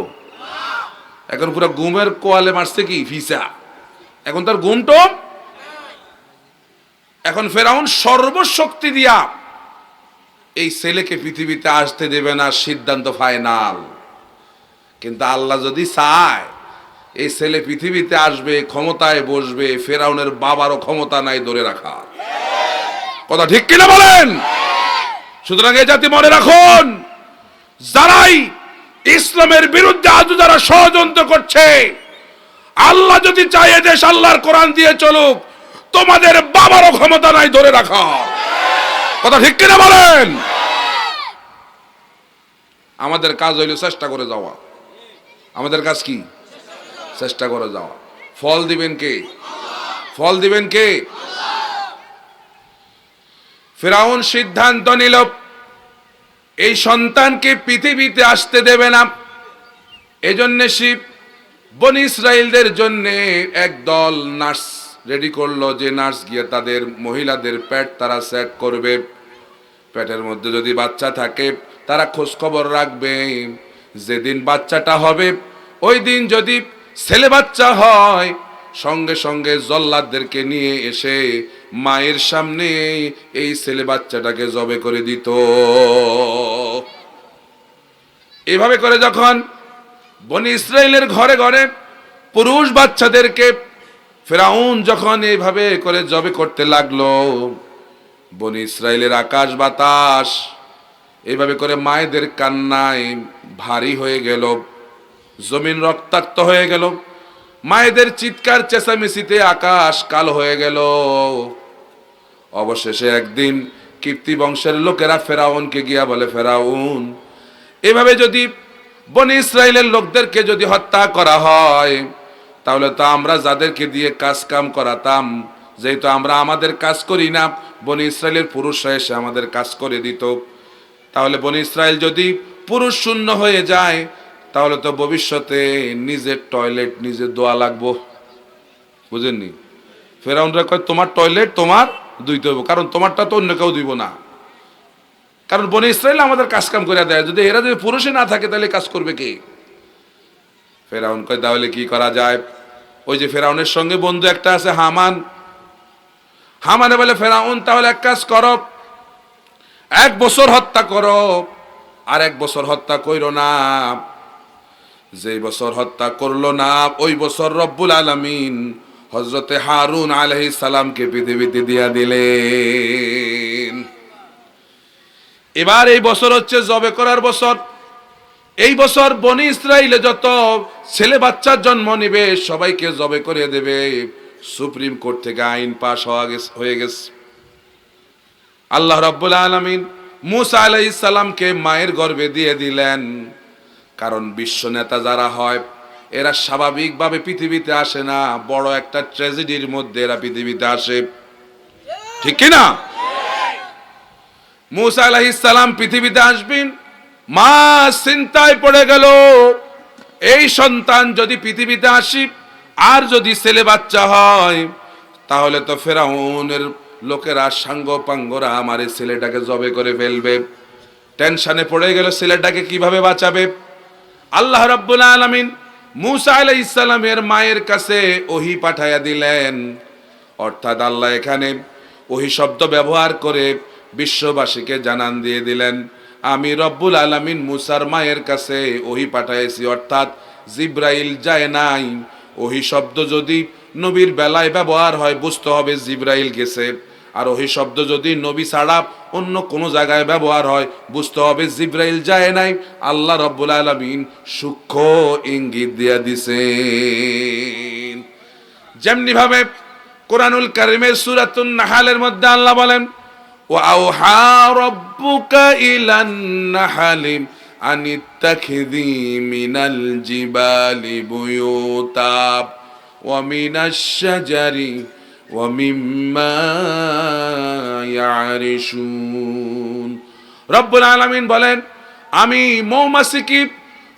এখন পুরো ঘুমের কোয়ালে মারছে কি ফিসা, এখন তার ঘুমটুম। এখন ফেরাউন সর্বশক্তি দিয়া এই ছেলেকে পৃথিবীতে আসতে দেবে না, সিদ্ধান্ত ফাইনাল। কিন্তু আল্লাহ যদি চায় এই ছেলে পৃথিবীতে আসবে, ক্ষমতায় বসবে, ফেরাউনের বাবারও ক্ষমতা নাই ধরে রাখা। কথা ঠিক কিনা বলেন? সুতরাং এই জাতি মনে রাখুন, যারাই ইসলামের বিরুদ্ধে আজ যারা ষড়যন্ত্র করছে, আল্লাহ যদি চায় দেশ আল্লাহর কোরআন দিয়ে চলুক, তোমাদের বাবারও ক্ষমতা নাই ধরে রাখা। কথা ঠিক কিনা বলেন? আমাদের কাজ হইল চেষ্টা করে যাওয়া। আমাদের কাজ কি? চেষ্টা করে যাওয়া। ফল দিবেন কে? ফল দিবেন কে? ফেরাউন সিদ্ধান্ত নিল এই সন্তানকে পৃথিবীতে আসতে দেবে না। এজন্য সে বনি ইসরায়েলদের জন্য একদল নার্স রেডি করলো, যে নার্স গিয়ে তাদের মহিলাদের পেট তারা চেক করবে। পেটের মধ্যে যদি বাচ্চা থাকে তারা খোঁজ খবর রাখবে। যেদিন বাচ্চাটা হবে ওই দিন যদি ছেলে বাচ্চা হয়, সঙ্গে সঙ্গে জল্লাদদেরকে নিয়ে এসে মায়ের সামনে এই ছেলে বাচ্চাটাকে জবে করে দিত। এভাবে করে যখন বনি ইসরায়েলের ঘরে ঘরে পুরুষ বাচ্চাদেরকে ফেরাউন যখন এইভাবে করে জবে করতে লাগলো, বনি ইসরায়েলের আকাশ বাতাস এইভাবে করে মায়েদের কান্নায় ভারী হয়ে গেল, জমিন রক্তাক্ত হয়ে গেল, মায়েদের চিৎকার চেঁচামেচিতে আকাশ কালো হয়ে গেল। অবশেষে একদিন কীর্তি বংশের লোকেরা ফেরাউনকে গিয়া বলে, ফেরাউন, এভাবে যদি বনি ইসরায়েলের লোকদেরকে যদি হত্যা করা হয়, তাহলে তো আমরা যাদেরকে দিয়ে কাজ কাম করাতাম, যেহেতু আমরা আমাদের কাজ করি না, বনি ইসরায়েলের পুরুষরা এসে আমাদের কাজ করে দিত, তাহলে বনি ইসরায়েল যদি পুরুষ শূন্য হয়ে যায় তাহলে তো ভবিষ্যতে নিজের টয়লেট নিজে ধোয়া লাগবো, বুঝেননি? ফেরাউনরা কয় তোমার টয়লেট তোমার ধুইতে হবে, কারণ তোমারটা তো অন্য কেউ ধুইব না, কারণ বনি ইসরায়েল আমাদের কাজ কাম করে দেয়, যদি এরা যদি পুরুষই না থাকে তাহলে কাজ করবে কে? ফেরাউন কয় তাহলে কি করা যায়? ওই যে ফেরাউনের সঙ্গে বন্ধু একটা আছে হামান, হামানে বলে ফেরাউন তাহলে এক কাজ করো, 1 বছর হত্যা করো, আর 1 বছর হত্যা কইরো না, যে বছর হত্যা করলো না ওই বছর রব্বুল আলামিন হযরতে হারুন আলাইহিস সালামকে পৃথিবীতে দিয়া দিলেন। এবার এই বছর হচ্ছে জবে করার বছর, এই বছর বনি ইসরাইলে যত ছেলে বাচ্চার জন্ম নেবে সবাইকে জবে করে দেবে। সুপ্রিম কোর্ট থেকে আইন পাশ হয়ে গেছে। আল্লাহ রাব্বুল আলামিন মুসা আলাইহিস সালামকে মায়ের গর্ভে দিয়ে দিলেন, কারণ বিশ্ব নেতা যারা হয় এরা স্বাভাবিকভাবে পৃথিবীতে আসে না, বড় একটা ট্র্যাজেডির মধ্যে এরা পৃথিবীতে আসে, ঠিক কি না? মুসা আলাইহিস সালাম পৃথিবীতে আসবেন, মা চিন্তায় পড়ে গেল, এই সন্তান যদি পৃথিবীতে আসি আর যদি ছেলে বাচ্চা হয় তাহলে তো ফেরাউনের লোকেরা সাঙ্গ পাঙ্গরা আমার এই ছেলেটাকে জবে করে ফেলবে। টেনশনে পড়ে গেল ছেলেটাকে কিভাবে বাঁচাবে। আল্লাহ রাব্বুল আলামিন মুসা আলাইহিস সালামের মায়ের কাছে ওহী পাঠাইয়া দিলেন, অর্থাৎ আল্লাহ এখানে ওহী শব্দ ব্যবহার করে বিশ্ববাসীকে জানান দিয়ে দিলেন আমি রব্বুল আলামিন মুসার মায়ের কাছে ওহী পাঠাইছি, অর্থাৎ জিব্রাইল যায় নাই। ওহী শব্দ যদি নবীর বেলায় ব্যবহার হয় বুঝতে হবে জিব্রাইল গেছে, আর ওহী শব্দ যদি নবী ছাড়া অন্য কোনো জায়গায় ব্যবহার হয় বুঝতে হবে জিব্রাইল যায় নাই। আল্লাহ রাব্বুল আলামিন সূক্ষ্ম ইঙ্গিত দিয়া দিছেন। যেমনি ভাবে কোরআনুল কারীমের সূরাতুন নাহলের মধ্যে আল্লাহ বলেন ওয়াআউহা রাব্বুকা ইলান নাহলি আনিত্তাখিযি মিনাল জিবালি বুয়ুতা ওয়া মিনাশ শাজারি ওয়া মিম্মা ইয়ারিশুন। রব্বুল আলামিন বলেন আমি মৌমাছিকে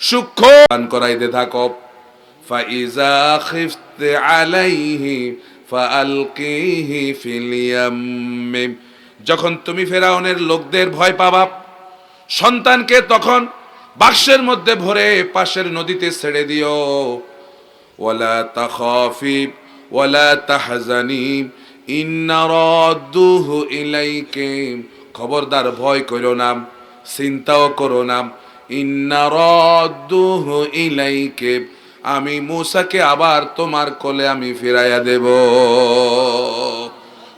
সূক্ষ্ম দান করাইতে থাকো, ফাইজা খিফতে আলাইহি ফাআলকিহি ফিল ইয়াম্মি, যখন তুমি ফেরাউনের লোকদের ভয় পাবা সন্তানকে তখন বাক্সের মধ্যে ভরে পাশের নদীতে ছেড়ে দিও। ওয়ালা তাখাফি ওয়ালা তাহজানি ইন্না রাদ্দুহু ইলাইকা, খবরদার ভয় করো না, চিন্তাও করো না। ইন্না রাদ্দুহু ইলাইকা, আমি মূসাকে আবার তোমার কোলে আমি ফিরাইয়া দেব।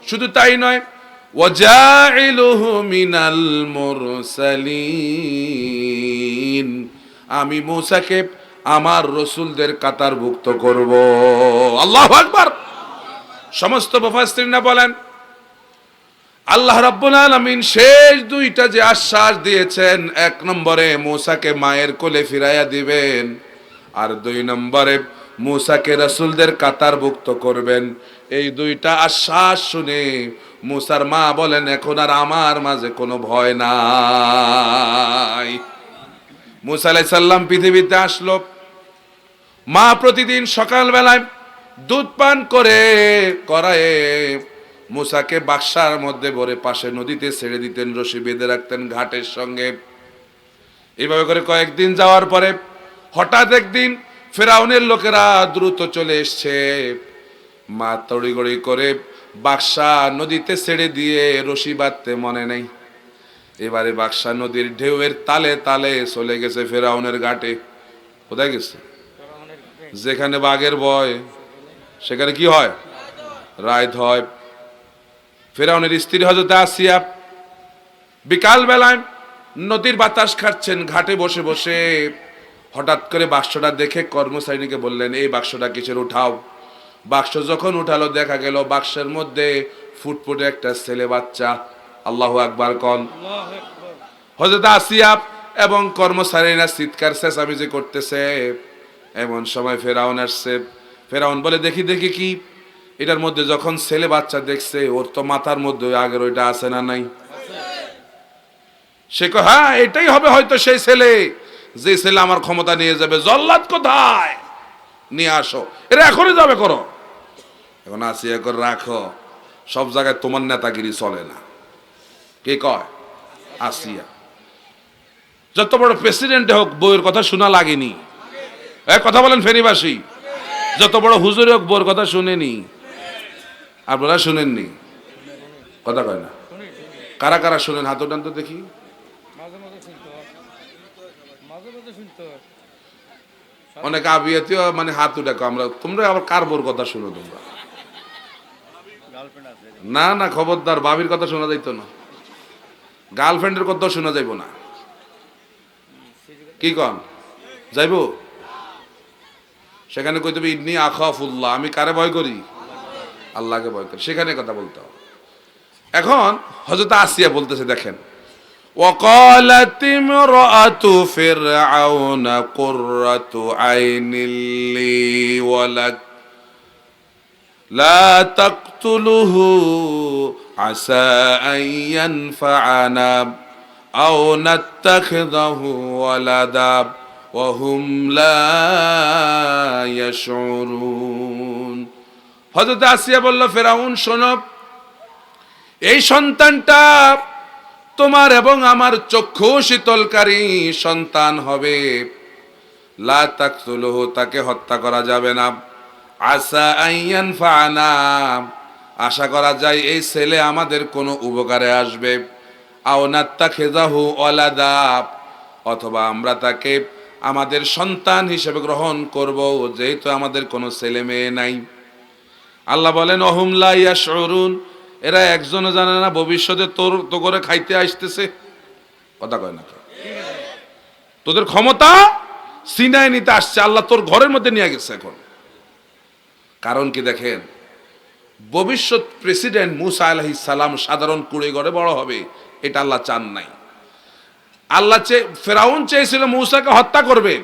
শুধু তাই নয়, ওয়াজাইলুহু মিনাল মুরসালিন, আমি মূসাকে আমার রাসূলদের কাতারভুক্ত করব। আল্লাহু আকবার। সমস্ত মুফাসসিরিনরা বলেন আল্লাহ রাব্বুল আলামিন শেষ দুইটা যে আশ্বাস দিয়েছেন, 1 নম্বরে মূসাকে মায়ের কোলে ফিরাইয়া দিবেন, আর 2 নম্বরে মূসাকে রাসূলদের কাতারভুক্ত করবেন, এই দুইটা আশ্বাস শুনে মূসার মা বলেন এখন আর আমার মাঝে কোনো ভয় নাই। মূসা আলাইহিস সালাম পৃথিবীতে আসলো, মা প্রতিদিন সকালবেলায় দুধ পান করে করায়ে মূসাকে বাক্সার মধ্যে ভরে পাশে নদীতে ছেড়ে দিতেন, রশি বেঁধে রাখতেন ঘাটের সঙ্গে। এইভাবে করে কয়েকদিন যাওয়ার পরে হঠাৎ একদিন ফেরাউনের লোকেরা দ্রুত চলে এসছে, মা তড়িগড়ি করে বাক্সা নদীতে ছেড়ে দিয়ে রশি বাঁধতে মনে নেই। এবারে বাক্সা নদীর ঢেউয়ের তালে তালে চলে গেছে ফেরাউনের ঘাটে। কোথায় গেছে? যেখানে বাঘের ভয় সেখানে কি হয়? রাইত হয়। ফেরাউনের স্ত্রী হযরত আসিয়া বিকাল বেলায় নদীর বাতাস খাচ্ছেন ঘাটে বসে বসে, হঠাৎ করে বাক্সটা দেখে কর্মচারীকে বললেন এই বাক্সটা কিসের, উঠাও। বাক্স যখন উঠালো দেখা গেল বাক্সের মধ্যে ফুটফুটে একটা ছেলে বাচ্চা। আল্লাহু আকবার কোন। হযরত আসিয়া এবং কর্মচারীরা চিৎকার চেঁচামেচি করতেছে, এমন সময় ফেরাউন আসছে। ফেরাউন বলে দেখি দেখি কি, এটার মধ্যে যখন ছেলে বাচ্চা দেখছে, ওর তো মাথার মধ্যে আগের ওইটা আছে না নাই? সে কয় হ্যাঁ এটাই হবে হয়তো সেই ছেলে, যে ছেলে আমার ক্ষমতা নিয়ে যাবে। জল্লাদ কোথায়, নিয়ে আসো, এরা এখনই যাবে করো। এখন আসিয়া করে রাখো, সব জায়গায় তোমার নেতাগিরি চলে না। কে কয়? আসিয়া। যত বড় প্রেসিডেন্ট হোক বউয়ের কথা শোনা লাগেনি। কথা বলেন ফেনীবাসী, যত বড় হুজুর হোক বউয়ের কথা শুনেনি। আপনারা শুনেননি? কথা কয় না। কারা কারা শুনেন হাত উঠান তো দেখি। অনেক আবিয়াতিও মানে হাত উঠাকো আমরা, তোমরা আবার কার বউর কথা শুনো তোমরা? না না খবরদার, ভাবির কথা শোনা যাইতো না, গার্লফ্রেন্ডের কথা শোনা যাইব না। কি কন যাইব? সেখানে কইতে হবে ইন্নী আখাফুল্লাহ, আমি কারে ভয় করি? আল্লাহকে ভয় করি, সেখানে কথা বলতে হবে। এখন হযরত আসিয়া বলতেছে দেখেন, وقالت امرأة فرعون قرة عين لي ولك لا تقتله عسى أن ينفعنا أو نتخذه ولدا وهم لا يشعرون। হযরত আসিয়া বলল, ফেরাউন শোনো, এই সন্তানটা তোমার এবং আমার চক্ষু শীতলকারী সন্তান হবে। লা তাকতুলহু, তাকে হত্যা করা যাবে না। আসা আইয়ান ফানা, আশা করা যায় এই ছেলে আমাদের কোনো উপকারে আসবে। আও নাত্তাখিযাহু ওয়ালাদা, অথবা আমরা তাকে আমাদের সন্তান হিসেবে গ্রহণ করব, যেহেতু আমাদের কোনো ছেলে মেয়ে নাই। আল্লাহ বলেন ওহুম লা ইয়াশউরুন, এরা একজনও জানে না ভবিষ্যতে তোর তো করে খাইতে আসতেছে। কথা কয় না? তোদের ক্ষমতা সিনায় নিতে আসছে, আল্লাহ তোর ঘরের মধ্যে নিয়ে গেছে এখন। কারণ কি দেখেন, ভবিষ্যৎ প্রেসিডেন্ট মুসা আলাইহিস সালাম সাধারণ কুড়ে ঘরে বড় হবে, এটা আল্লাহ চান নাই। আল্লাহ ফেরাউন চেয়েছিল মুসাকে হত্যা করবে,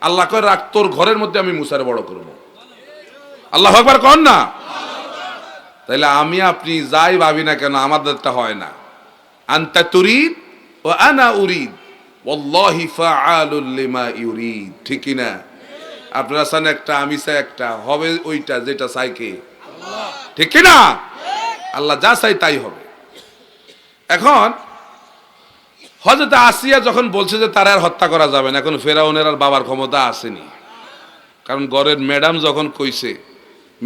আল্লাহ কয় রাখ, তোর ঘরের মধ্যে আমি মুসারে বড় করব। আল্লাহু আকবার কন না। তাইলে আমি আপনি যাই ভাবি না কেন, আমাদেরটা হয় না। আনতা তুরিদ ওয়া আনা উরিদ ওয়াল্লাহি ফাআলুল লিমা ইউরিদ, ঠিক কি না? আপনারা চান একটা, আমি চাই একটা, হবে ওইটা যেটা চাই কে? আল্লাহ, ঠিক কি না? আল্লাহ যা চাই তাই হবে। এখন হযরত আসিয়া যখন বলছে যে তারা আর হত্যা করা যাবে না, এখন ফেরাউনের আর বাবার ক্ষমতা আসেনি। কারণ ঘরের ম্যাডাম যখন কইছে,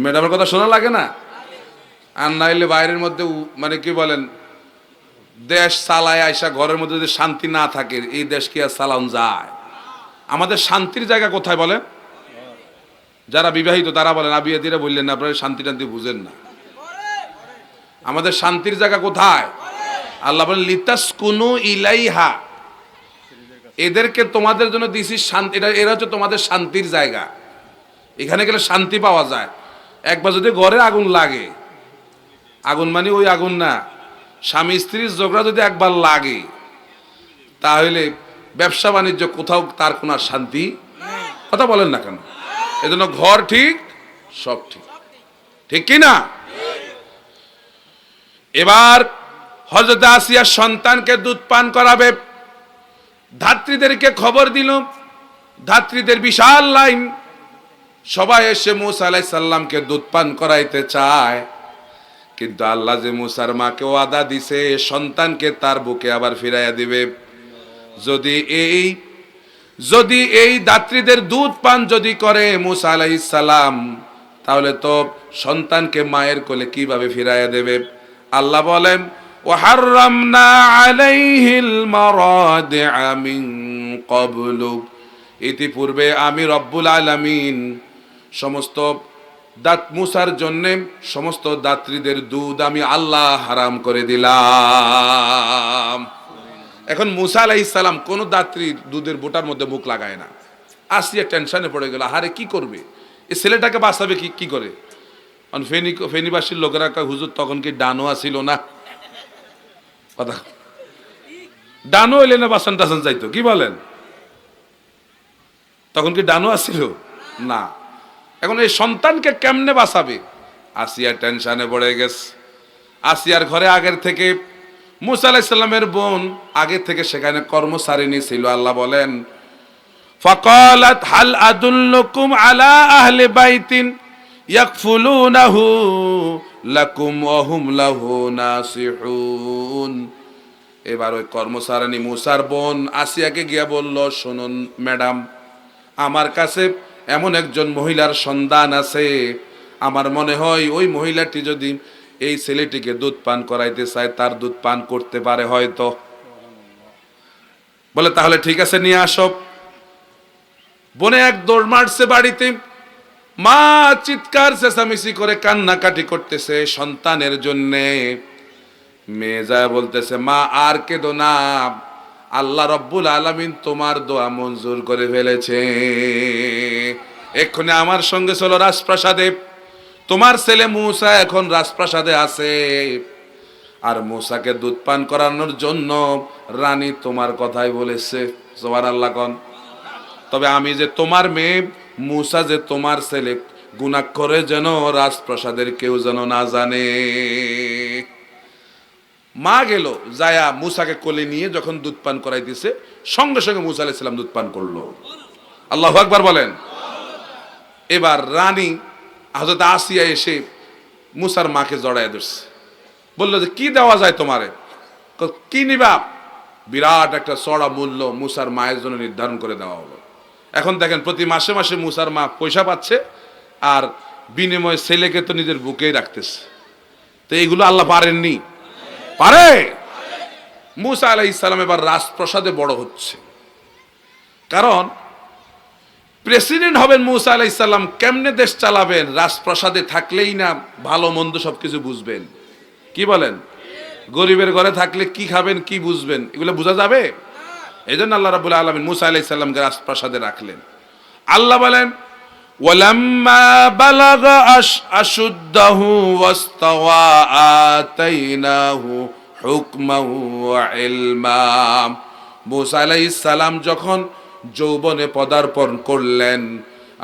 ম্যাডামের কথা শোনা লাগে না? আর নাইলে বাইরের মধ্যে মানে কি বলেন, দেশ চালায় আইসা ঘরের মধ্যে যদি শান্তি না থাকে, এই দেশ কি আর চালান যায়? আমাদের শান্তির জায়গা কোথায় বলেন? যারা বিবাহিত তারা বলেন, আবিয়াতিরা বললেন না, আপনারা শান্তি টান্তি বুঝেন না। আমাদের শান্তির জায়গা কোথায়? আল্লাহ বলেন লিতাসকুনু ইলাইহা, এদেরকে তোমাদের জন্য দিছি শান্তি, এরা হচ্ছে তোমাদের শান্তির জায়গা। এখানে গেলে শান্তি পাওয়া যায়। একবার যদি ঘরে আগুন লাগে, আগুন মানে ওই আগুন না, স্বামী স্ত্রীর ঝগড়া যদি একবার লাগে, তাহলে ব্যবসা বাণিজ্য কোথাও তার কোনো শান্তি। কথা বলেন না কেন? এজন্য ঘর ঠিক, সব ঠিক, ঠিক কি না? এবার হযরত আসিয়া সন্তানকে দুধ পান করাবে, ধাত্রীদেরকে খবর দিল। ধাত্রীদের বিশাল লাইন, সবাই এসে মুসা আলাইহিস সালামকে দুধ পান করাইতে চায়। কিন্তু আল্লাহ যে মুসার মাকে ওয়াদা দিছে সন্তানকে তার বুকে আবার ফিরাইয়া দিবে। যদি এই দাত্রীদের দুধ পান যদি করে মুসা আলাইহিস সালাম, তাহলে তো সন্তানকে মায়ের কোলে কিভাবে ফিরাইয়া দেবে? আল্লাহ বলেন ওয়াহাররামনা আলাইহিল মারাদিআ মিন ক্বাবলু, ইতিপূর্বে আমি রব্বুল আলামিন সমস্ত মুসার জন্য সমস্ত দাত্রীদের দুধ আমি আল্লাহ হারাম করে দিলাম। এখন মুসা আলাইহিস সালাম কোন দাত্রীর দুধের বোটার মধ্যে মুখ লাগায় না। আসিয়া টেনশনে পড়ে গেল, আরে কি করবে, এই ছেলেটাকে বাঁচাবে কি করে? ফেনীবাসীর লোকেরা হুজুর তখন কি ডানো আসিল না? কথা ডানো হইলে না বাসন টাসন চাইতো, কি বলেন? তখন কি ডানো আসিল না? এখন এই সন্তানকে কেমনে বাঁচাবে? আসিয়া টেনশনে পড়ে গেছে। আসিয়ার ঘরে আগের থেকে মুসা আলাইহিস সালামের বোন আগে থেকে সেখানে কর্মচারিণী ছিল। আল্লাহ বলেন, ফাকালাত হাল আদুল্লুকুম আলা আহলি বাইতিন ইয়াকফুলুনাহু লাকুম ওয়া হুম লাহু নাসিহুন। এবার ওই কর্মচারিণী মুসার বোন আসিয়াকে গিয়া বলল, শুনুন ম্যাডাম, আমার কাছে এমন একজন মহিলার সন্ধান আছে, আমার মনে হয় ওই মহিলাটি যদি এই ছেলেটিকে দুধ পান করাইতে চায়, তার দুধ পান করতে পারে হয়তো। বলে তাহলে ঠিক আছে, নিয়ে আসো। বোনে এক দৌড় মারছে বাড়িতে। মা চিৎকার চেঁচামেচি করে কান্নাকাটি করতেছে সন্তানের জন্যে। মেয়ে যায় বলতেছে, মা আর কেঁদো না, আল্লাহ রব্বুল আলামিন তোমার দোয়া মঞ্জুর করে ফেলেছে। এক্ষুনি আমার সঙ্গে চলো রাজপ্রাসাদে, তোমার ছেলে মূসা এখন রাজপ্রাসাদে আছে, আর মূসাকে দুধ পান করানোর জন্য রানী তোমার কথাই বলেছে। সুবহানাল্লাহ কোন। তবে আমি যে তোমার মেয়ে, মূসা যে তোমার ছেলে, গুনাহ করে যেন রাজপ্রাসাদের কেউ যেন না জানে। মা গেল, যায়া মূসাকে কোলে নিয়ে যখন দুধ পান করাই দিছে, সঙ্গে সঙ্গে মূসা আলাইহিস সালাম দুধ পান করলো। আল্লাহু আকবার বলেন। এবার রানী হযরত আসিয়া এসে মূসার মাকে জড়ায় ধরছে, বললো যে কি দেওয়া যায় তোমারে? কি নিবা? বিরাট একটা চড়া মূল্য মূসার মায়ের জন্য নির্ধারণ করে দেওয়া হলো। এখন দেখেন, প্রতি মাসে মাসে মূসার মা পয়সা পাচ্ছে, আর বিনিময়ে ছেলেকে তো নিজের বুকেই রাখতেছে। তো এইগুলো আল্লাহ পারেননি? পারে। মূসা আলাইহিস সালাম এবার রাজপ্রাসাদে বড় হচ্ছে, কারণ প্রেসিডেন্ট হবেন মূসা আলাইহিস সালাম, কেমনে দেশ চালাবেন? রাজপ্রাসাদে থাকলেই না ভালো মন্দ সবকিছু বুঝবেন। কি বলেন? গরিবের ঘরে থাকলে কি খাবেন, কি বুঝবেন, এগুলো বোঝা যাবে? এই জন্য আল্লাহ রাব্বুল আলামিন মূসা আলাইহিস সালামকে রাজপ্রাসাদে রাখলেন। আল্লাহ বলেন, ওয়ালাম্মা বালাগা আশুদ্দাহু ওয়াস্তাওয়া আতাইনাহু হুকমান ওয়া ইলমা। মূসা আলাইহিস সালাম যখন যৌবনে পদার্পণ করলেন,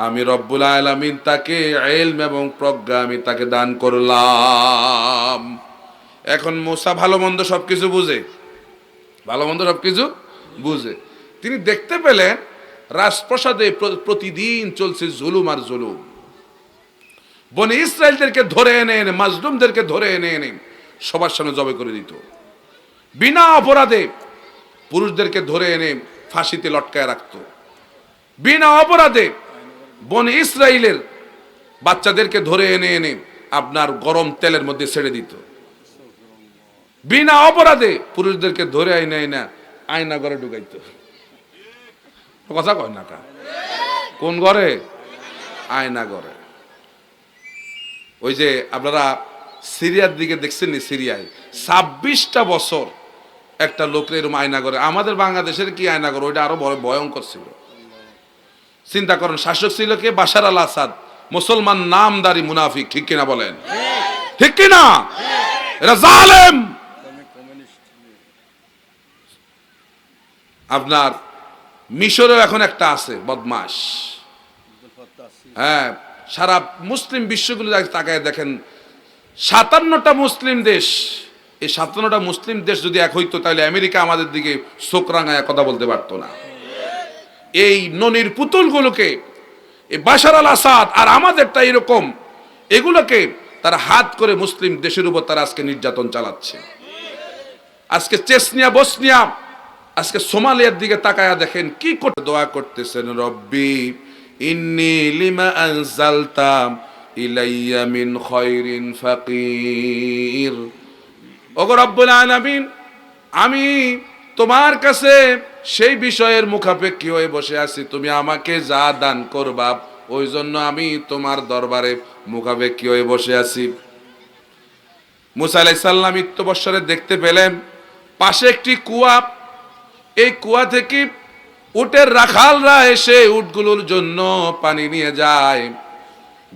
আমি রব্বুল আলামিন তাকে ইলম এবং প্রজ্ঞা আমি তাকে দান করলাম। এখন মূসা ভালো মন্দ সবকিছু বুঝে, ভালো মন্দ সবকিছু বুঝে। তিনি দেখতে পেলেন রাজপ্রাসাদে প্রতিদিন চলছে জুলুম আর জুলুম। বনি ইসরায়েলদেরকে ধরে এনে এনে, মাজলুমদেরকে ধরে এনে এনে সবার সামনে জবাই করে দিত। বিনা অপরাধে পুরুষদেরকে ধরে এনে ফাঁসিতে লটকায় রাখতো। বিনা অপরাধে বনি ইসরায়েলের বাচ্চাদেরকে ধরে এনে এনে আপনার গরম তেলের মধ্যে ছেড়ে দিত। বিনা অপরাধে পুরুষদেরকে ধরে এনে এনে আয়না ঘরে ঢুকাইতো। কথা কয় না কা? কোন ঘরে? আয়না ঘরে। ওই যে আপনারা সিরিয়ার দিকে দেখছেন, সিরিয়ায় 26টা বছর একটা লোকের এরকম আয়না ঘরে। আমাদের বাংলাদেশের কি আয়না ঘর, ওইটা আরো বড় ভয়ঙ্কর ছিল। চিন্তা করেন, শাসক ছিল কে? বাশার আল আসাদ, মুসলমান নামদারি মুনাফিক। ঠিক কিনা বলেন? ঠিক কিনা? এরা জালেম। আপনার মিশরেও এখন একটা আছে বদমাশ। হ্যাঁ, সারা মুসলিম বিশ্বগুলো তাকায় দেখেন, 57টা মুসলিম দেশ। এই 57টা মুসলিম দেশ যদি এক হইতো, তাহলে আমেরিকা আমাদের দিকে চোখ রাঙায় কথা বলতে পারতো না। এই ননির পুতুলগুলোকে, এই বাশার আল আসাদ আর আমাদেরটা এরকম, এগুলোকে তারা হাত করে মুসলিম দেশের উপর তারা আজকে নির্যাতন চালাচ্ছে। আজকে চেসনিয়া, বসনিয়া, আজকে সোমালিয়ার দিকে তাকায়া দেখেন কি করতে দোয়া করতেছেন, রব্বি ইন্নী লিমা আনজালতা ইলাইয়া মিন খায়রিন ফাকির। ওগো রব্বুল আলামিন, আমি তোমার কাছে সেই বিষয়ের মুখাপেক্ষী হয়ে বসে আছি, তুমি আমাকে যা দান করবা ওই জন্য আমি তোমার দরবারে মুখাপেক্ষী হয়ে বসে আছি। মূসা আলাইহিস সালাম মৃত্যুবৎসরে দেখতে পেলেন পাশে একটি কুয়া। এই কুয়া থেকে উটের রাখালরা এসে উটগুলোর জন্য পানি নিয়ে যায়।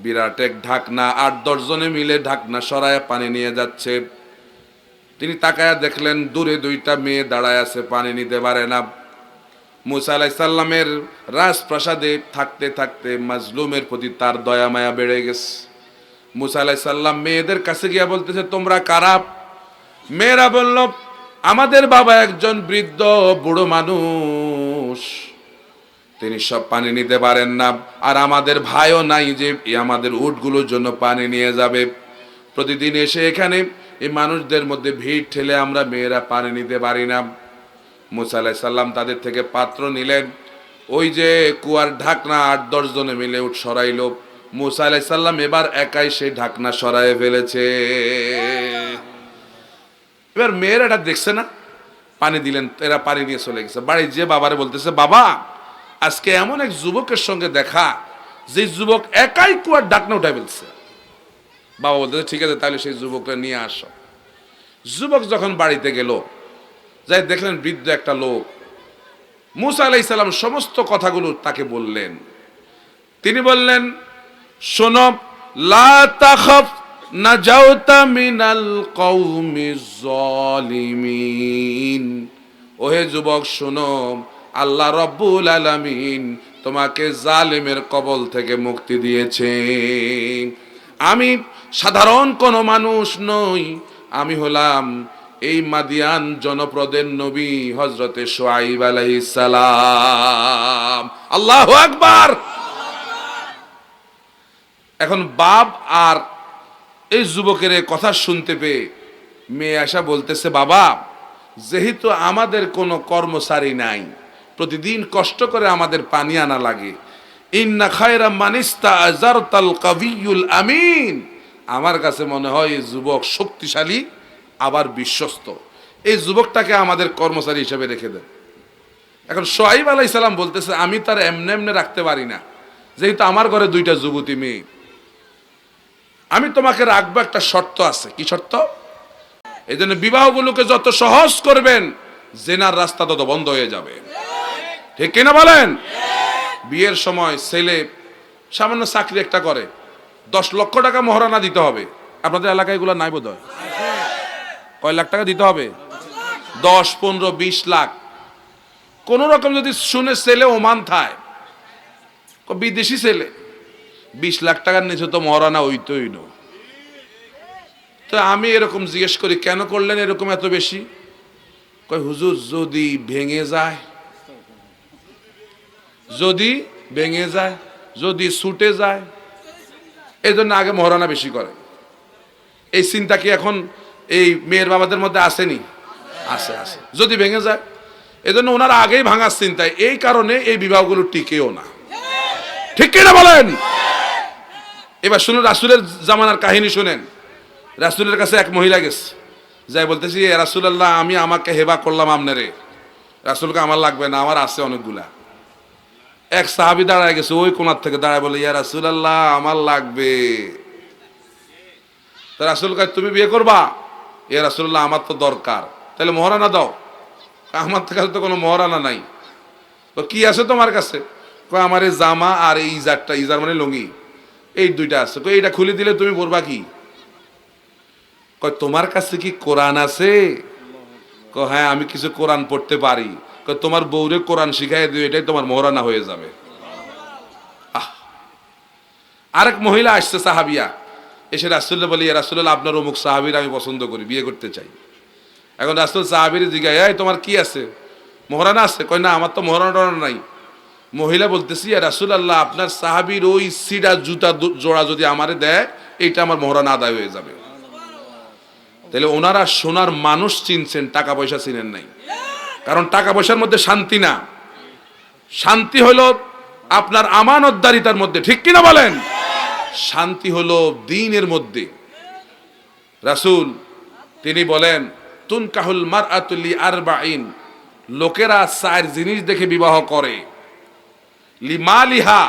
বিরাট এক ঢাকনা, 8-10 জনে মিলে ঢাকনা সরায় পানি নিয়ে যাচ্ছে। তিনি তাকায়া দেখলেন দূরে 2টা মেয়ে দাঁড়ায় আছে, পানি নিতে পারে না। মূসা আলাইহিস সালামের রাজপ্রাসাদে থাকতে থাকতে মাজলুমের প্রতি তার দয়া মায়া বেড়ে গেছে। মুসা আলাইহিস সালাম মেয়েদের কাছে গিয়া বলতেছে তোমরা কারা? মেয়েরা বলল আমাদের বাবা একজন বৃদ্ধ বুড়ো মানুষ, তিনি সব পানি নিতে পারেন না, আর আমাদের ভাইও নাই যে আমাদের উটগুলোর জন্য পানি নিয়ে যাবে। প্রতিদিন এসে এখানে এই মানুষদের মধ্যে ভিড় ঠেলে আমরা মেয়েরা পানি নিতে পারি না। মুসা আলাইহিস সালাম তাদের থেকে পাত্র নিলেন, ওই যে কুয়ার ঢাকনা ৮-১০ জনে মিলে উঠ সরাইল। মুসা আলাইহিস সালাম এবার একাই সেই ঢাকনা সরায়ে ফেলেছে। এবার মেয়েরা এটা দেখছে না, পানি দিলেন, এরা পানি নিয়ে চলে গেছে। বাড়ি যে বাবারে বলতেছে বাবা আজকে এমন এক যুবকের সঙ্গে দেখা যে যুবক একাই কুয়ার ঢাকনা উঠাই ফেলছে। বাবা বলতেছে ঠিক আছে তাহলে সেই যুবকরা নিয়ে আসো। যুবক যখন বাড়িতে গেল, যাই দেখলেন বৃদ্ধ একটা লোক। মুসা আলাইহিস সালাম সমস্ত কথাগুলো তাকে বললেন। তিনি বললেন শোনো, লা তাখাফ নাজাউতা মিনাল কওমিজ জালিমিন। ওহে যুবক শোনো, আল্লাহ রব্বুল আলামিন তোমাকে জালিমের কবল থেকে মুক্তি দিয়েছেন। আমি সাধারণ কোনো মানুষ নই, আমি হলাম এই মাদিয়ান জনপদের নবী হযরতে শুআইব আলাইহিস সালাম। আল্লাহু আকবার। এখন বাপ আর এই যুবকের কথা শুনতে পেয়ে মেয়ে আশা বলতেছে বাবা যেহেতু আমাদের কোনো কর্মচারী নাই, প্রতিদিন কষ্ট করে আমাদের পানি আনা লাগে, ইন্না খায়রা মানিস্তা আজারতাল কাবিয়ুল আমিন, আমার কাছে মনে হয় এই যুবক শক্তিশালী আবার বিশ্বস্ত, এই যুবকটাকে আমাদের কর্মচারী হিসেবে রেখে দেন। এখন শুআইব আলাইহিস সালাম বলতেছে আমি তার এমনি এমনি রাখতে পারি না, যেহেতু আমার ঘরে দুইটা যুবতী মেয়ে, আমি তোমাকে রাখবো, একটা শর্ত আছে। কি শর্ত? এই জন্য বিবাহগুলোকে যত সহজ করবেন জেনার রাস্তা তত বন্ধ হয়ে যাবে। ঠিক কিনা বলেন? বিয়ের সময় ছেলে সামান্য চাকরি একটা করে, 10 লক্ষ টাকা মহারণা দিতে হবে। আপনাদের এলাকায় এগুলো নাই বোধ হয়? কয় লাখ টাকা দিতে হবে? 10, 15, 20 লাখ। কোন রকম যদি শুনে ছেলে ওমান থায়, বিদেশি ছেলে, 20 লাখ টাকার নিচে তো মহারণা হইতই না। তো আমি এরকম জিজ্ঞেস করি কেন করলেন এরকম এত বেশি? কয় হুজুর যদি ভেঙে যায়, যদি ভেঙে যায়, যদি ছুটে যায়, এই জন্য আগে মহারণা বেশি করে। এই চিন্তা কি এখন এই মেয়ের বাবাদের মধ্যে আসেনি? আছে, আছে। যদি ভেঙে যায়, এই জন্য ওনারা আগেই ভাঙার চিন্তায়, এই কারণে এই বিবাহগুলো টিকেও না। ঠিক কিনা বলেন? এবার শুনুন রাসূলের জামানার কাহিনী শুনেন। রাসূলের কাছে এক মহিলা গেছে, যাই বলতেছি এ রাসূলুল্লাহ আমি আমাকে হেবা করলাম আপনারে। রাসূলকে আমার লাগবে না, আমার আছে অনেকগুলা। এক সাহাবী দাঁড়ায় গেছে ওই কোণার থেকে, দাঁড়ায় বলে ইয়া রাসূলুল্লাহ আমার লাগবে। তা রাসূল কয় তুমি বিয়ে করবা? ইয়া রাসূলুল্লাহ আমার তো দরকার। তাহলে মহারানা দাও। আমার কাছে তো কোনো মহারানা নাই। তো কি আছে তোমার কাছে? কয় আমার এই জামা আর এই ইজারটা, ইজার মানে লুঙ্গি, এই দুইটা আছে। কয় এইটা খুলে দিলে তুমি পরবা কি? কয় তোমার কাছে কি কোরআন আছে? কয় হ্যাঁ আমি কিছু কোরআন পড়তে পারি। কয় তোমার বউরে কোরআন শিখাই দিও, এটাই তোমার মহারানা হয়ে যাবে। আরেক মহিলা আসছে সাহাবিয়া, এসে রাসূলুল্লাহ বলি ইয়া রাসূলুল্লাহ আপনার অমুক সাহাবীর আমি পছন্দ করি, বিয়ে করতে চাই। এখন রাসূল সাহাবীর জিজ্ঞাসা এই তোমার কি আছে? মহারানা আছে? কয় না আমার তো মহারানা নাই। মহিলা বলতেছি ইয়া রাসূলুল্লাহ আপনার সাহাবীর ওই সিডা জুতা জোড়া যদি আমারে দেয় এইটা আমার মহারানা আদায় হয়ে যাবে। তাহলে ওনারা সোনার মানুষ চিনছেন, টাকা পয়সা চিনেন নাই। কারণ টাকা পয়সার মধ্যে শান্তি না, শান্তি হলো আপনার আমানতদারিতার মধ্যে। ঠিক কিনা বলেন? শান্তি হলো দ্বীনের মধ্যে। রাসূল তিনি বলেন তুনকাহুল মারআতু লিআরবাঈন, লোকেরা 4 জিনিস দেখে বিবাহ করে, লিমালিহা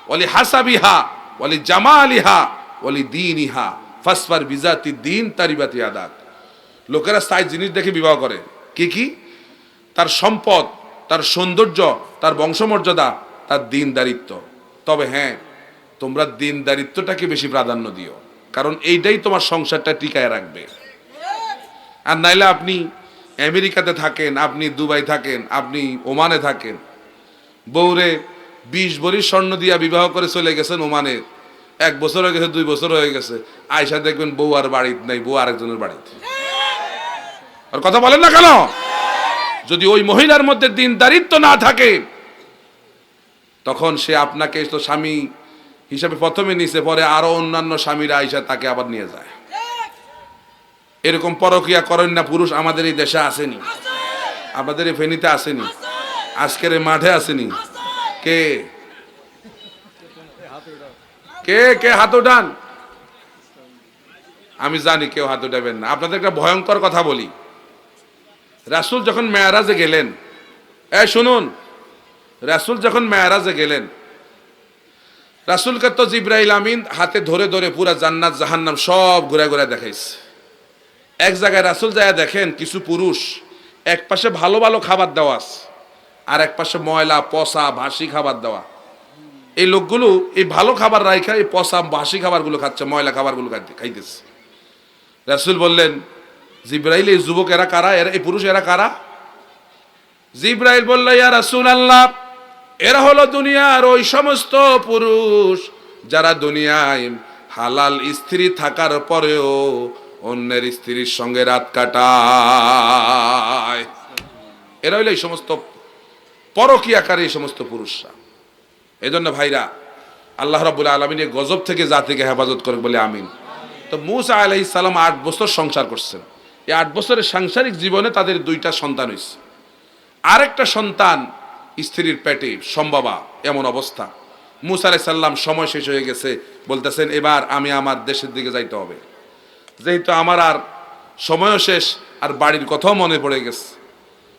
ওয়ালি হাসাবিহা ওয়ালি জামালিহা ওয়ালি দীনিহা ফাসফার বিজাতি দ্বীন তারিবাতি আদাত। লোকেরা 4 জিনিস দেখে বিবাহ করে। কি কি? তার সম্পদ, তার সৌন্দর্য, তার বংশমর্যাদা, তার দীনদারিত্ব। তবে হ্যাঁ তোমরা দীনদারিত্বটাকে বেশি প্রাধান্য দিও, কারণ এইটাই তোমার সংসারটা টিকায় রাখবে। আর নাইলে আপনি আমেরিকাতে থাকেন, আপনি দুবাই থাকেন, আপনি ওমানে থাকেন, বউরে 20 ভরি স্বর্ণ দিয়া বিবাহ করে চলে গেছেন ওমানে, 1 বছর হয়ে গেছে, 2 বছর হয়ে গেছে, আয়সা দেখবেন বউ আর বাড়িতে নাই, বউ আরেকজনের বাড়িতে। আর কথা বলেন না কেন? যদি ওই মহিলার মধ্যে দিনদারিত্ব না থাকে, তখন সে আপনাকে তো স্বামী হিসাবে প্রথমে নিছে, পরে আরো অন্যান্য স্বামীরা আয়সা তাকে আবার নিয়ে যায়। এরকম পরকিয়া করেন না পুরুষ আমাদের এই দেশে আসেনি, আপনাদের এই ফেনীতে আসেনি, আজকের এই মাঠে আসেনি। কে কে কে হাত উঠান? আমি জানি কেউ হাত উঠাবেন না। আপনাদের একটা ভয়ঙ্কর কথা বলি। রাসূল যখন মেরাজে গেলেন, শুনুন, রাসূল যখন মেরাজে গেলেন, রাসূলকে তো জিবরাইল আমিন হাতে ধরে ধরে পুরা জান্নাত জাহান্নাম সব ঘুরে ঘুরে দেখাইছে। এক জায়গায় রাসূল যায় দেখেন কিছু পুরুষ এক পাশে ভালো ভালো খাবার দেওয়া আছে, আর এক পাশে ময়লা পচা বাসি খাবার দেওয়া। এই লোকগুলো এই ভালো খাবার রাইখা এই পচা বাসি খাবারগুলো খাচ্ছে, ময়লা খাবারগুলো খাইতেছে। রাসূল বললেন, জিবরাইল এই যুবক এরা কারা, এই পুরুষ এরা কারা? জিবরাইল বলল, ইয়া রাসূলুল্লাহ, এরা হলো দুনিয়ার ওই সমস্ত পুরুষ যারা দুনিয়ায় হালাল স্ত্রী থাকার পরেও অন্যের স্ত্রীর সঙ্গে রাত কাটায়। এরা হইলো এই সমস্ত পরকীয়াকারী এই সমস্ত পুরুষরা। এই জন্য ভাইরা, আল্লাহ রাব্বুল আলামিন এই গজব থেকে জাতিকে হেফাজত করে বলে আমিন। তো মূসা আলাইহিস সালাম 8 বছর সংসার করছেন। এই 8 বছরের সাংসারিক জীবনে তাদের 2টা সন্তান হয়েছে। আরেকটা সন্তান স্ত্রীর পেটে সম্ভবা, এমন অবস্থা। মূসা আলাইহিস সালাম সময় শেষ হয়ে গেছে, বলতেছেন এবার আমি আমার দেশের দিকে যাইতে হবে, যেহেতু আমার আর সময়ও শেষ, আর বাড়ির কথাও মনে পড়ে গেছে।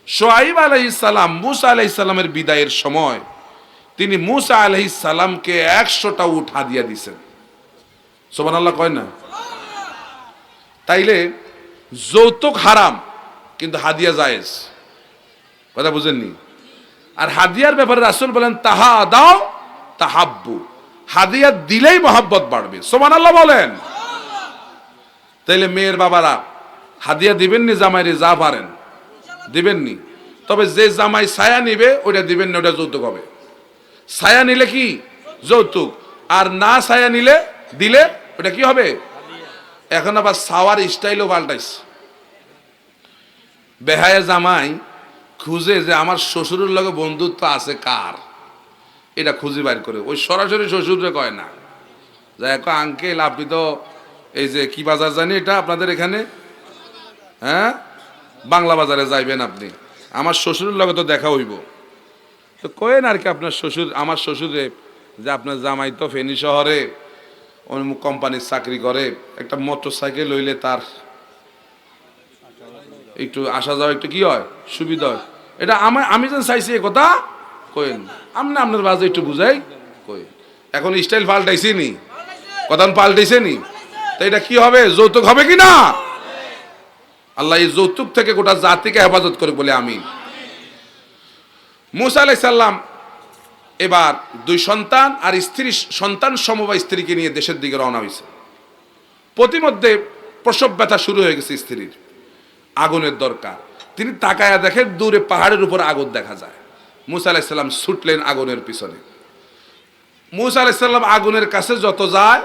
শুআয়ব আলাইহিস সালাম মূসা আলাইহিস সালামের বিদায়ের সময় তিনি মূসা আলাইহিস সালামকে 100টা উট হাদিয়া দিয়েছেন। সুবহানাল্লাহ কয় না? তাইলে যৌতুক হারাম, কিন্তু হাদিয়া জায়েজ। কথা বুঝেননি? আর হাদিয়ার ব্যাপারে রাসূল বলেন, তাহা দাও তাহাব্বু, হাদিয়া দিলেই মহব্বত বাড়বে। সুবহানাল্লাহ বলেন। তাইলে মেয়ের বাবারা হাদিয়া দিবেননি জামাইরে, যা পারেন দিবেননি, তবে যে জামাই ছায়া নিবে ওইটা দিবেন না, ওটা যৌতুক হবে। ছায়া নিলে কি যৌতুক, আর না ছায়া নিলে দিলে ওটা কি হবে? এখন আবার ছাওয়ার স্টাইলও পাল্টাইছে। বেহায়া জামাই খুঁজে যে আমার শ্বশুরের লগে বন্ধুত্ব আছে কার, এটা খুঁজে বাইর করে, ওই সরাসরি শ্বশুরে কয় না, যাই আঙ্কেল আপনি তো এই যে কি বাজার জানি এটা আপনাদের এখানে, হ্যাঁ বাংলা বাজারে যাইবেন আপনি, আমার শ্বশুরের লগে তো দেখা হইব, তো কয়েন আর কি আপনার শ্বশুর, আমার শ্বশুরে যে আপনার জামাই তো ফেনী শহরে অমুক কোম্পানির চাকরি করে, একটা মোটর সাইকেল লইলে তার একটু আসা যাওয়া একটু কি হয়, সুবিধা হয়। এটা আমি যেন চাইছি এ কথা কইন, আপনি আপনার বাজে একটু বুঝাই কই। এখন স্টাইল পাল্টাইছি নি, কথা পাল্টাইছে নি, তো এটা কি হবে, যৌতুক হবে কি না? আল্লাহ এই যৌতুক থেকে গোটা জাতিকে হেফাজত করে বলে আমিন। মূসা আলাইহিস সালাম এবার 2 সন্তান আর সন্তান সমবায় স্ত্রীকে নিয়ে দেশের দিকে রওনা হয়েছে। প্রতিমধ্যে প্রসব ব্যথা শুরু হয়ে গেছে স্ত্রীর, আগুনের দরকার। তিনি তাকায়া দেখেন দূরে পাহাড়ের উপর আগুন দেখা যায়। মূসা আলাইহিস সালাম ছুটলেন আগুনের পিছনে। মূসা আলাইহিস সালাম আগুনের কাছে যত যায়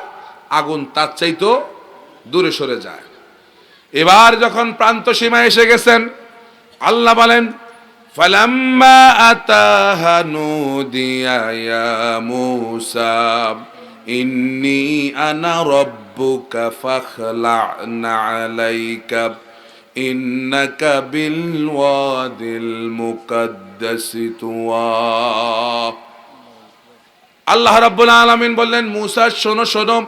আগুন তার চাইতো দূরে সরে যায়। এবার যখন প্রান্ত সীমায় এসে গেছেন, আল্লাহ বলেন, ফালাম্মা আতাহা নুদিয়া ইয়া মূসা ইন্নী আনা রাব্বুকা ফাখলা'না আলাইকা ইন্নাকা বিল ওয়াদিল মুকাদ্দাসি তুওয়া। আল্লাহ রাব্বুল আলামিন বললেন, মূসা শোনো শোনো,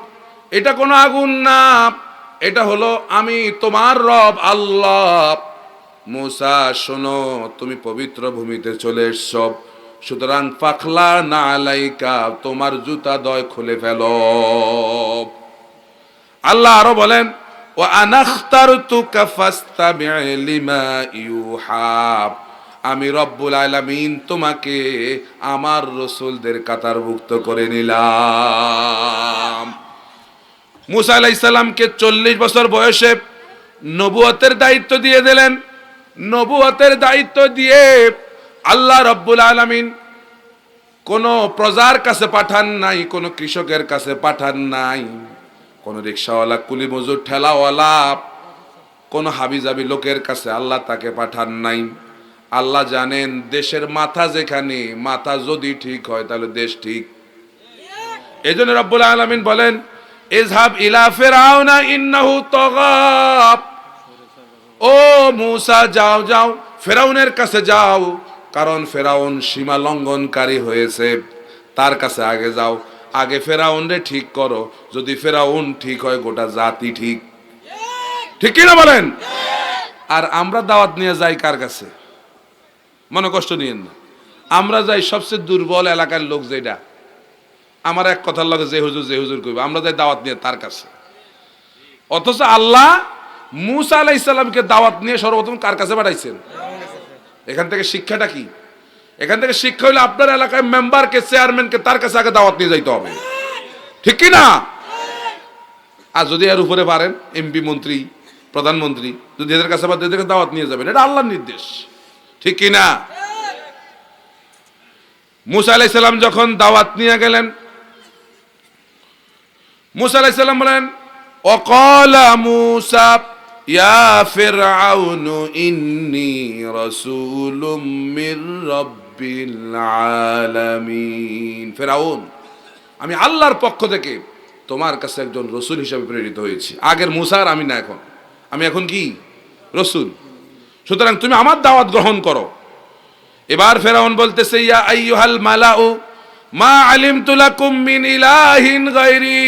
এটা কোনো আগুন না, এটা হলো আমি তোমার রব আল্লাহ। মূসা শোনো, তুমি পবিত্র ভূমিতে চলে এসছো, সুতরাং ফাখলা না আলাইকা, তোমার জুতা দয় খুলে ফেলো। আল্লাহ আরো বলেন, ওয়া আনাখতারতুকা ফাসতামি' লিমা ইউহা, আমি রব্বুল আলামিন তোমাকে আমার রাসূলদের কাতারভুক্ত করে নিলাম। মূসা আলাইহিস সালামকে 40 বছর বয়সে নবুয়তের দায়িত্ব দিয়ে দিলেন। নবুয়তের দায়িত্ব দিয়ে আল্লাহ রব্বুল আলামিন কোনো প্রজার কাছে পাঠান নাই, কোনো কৃষকের কাছে পাঠান নাই, কোনো রিক্সাওয়ালা, কুলি মজুর, ঠেলাওয়ালা, কোনো হাবিজাবি লোকের কাছে আল্লাহ তাকে পাঠান নাই। আল্লাহ জানেন দেশের মাথা যেখানে, মাথা যদি ঠিক হয় তাহলে দেশ ঠিক। এজন্য রব্বুল আলামিন বলেন, ইযহাব ইলা ফিরআউনা ইন্নাহু তাগা। ও মূসা যাও যাও ফেরাউনের কাছে যাও, কারণ ফেরাউন সীমা লঙ্ঘনকারী হয়েছে, তার কাছে আগে যাও, আগে ফেরাউনরে ঠিক করো, যদি ফেরাউন ঠিক হয় গোটা জাতি ঠিক। ঠিক কিনা বলেন? আর আমরা দাওয়াত নিয়ে যাই কার কাছে? মনে কষ্ট নিয়েন না, আমরা যাই সবচেয়ে দুর্বল এলাকার লোক, যেটা আমার এক কথার লগে যে হুজুর কইব, আমরা যাই দাওয়াত নিয়ে তার কাছে। অথচ আল্লাহ মূসা আলাইহিস সালামকে দাওয়াত নিয়ে সর্বপ্রথম কার কাছে পাঠাইছেন? এখান থেকে শিক্ষাটা কি? এখান থেকে শিক্ষা হলো আপনার এলাকায় মেম্বারকে, চেয়ারম্যানকে তার কাছে আগে দাওয়াত নিয়ে যাইতে হবে। ঠিক কি না? আর যদি এর উপরে পারেন এমপি, মন্ত্রী, প্রধানমন্ত্রী, যদি এদের কাছে আবার এদেরকে দাওয়াত নিয়ে যাবেন, এটা আল্লাহর নির্দেশ। ঠিক কি না? মূসা আলাইহিস সালাম যখন দাওয়াত নিয়ে গেলেন, মূসা আলাইহিস সালাম বলেন, ওয়াকালা মূসা ইয়া ফিরআউনু ইন্নী রাসূলুম মির রাব্বিল আলামিন। ফিরআউন, আমি আল্লাহর পক্ষ থেকে তোমার কাছে একজন রসুল হিসেবে প্রেরিত হয়েছি। আগের মূসা আর আমি না, আমি এখন কি? রসুল। সুতরাং তুমি আমার দাওয়াত গ্রহণ করো। এবার ফেরাউন বলতেছে, ইয়া আইয়ুহাল মালাউ মা আলিমতু লাকুম মিন ইলাহিন গায়রি।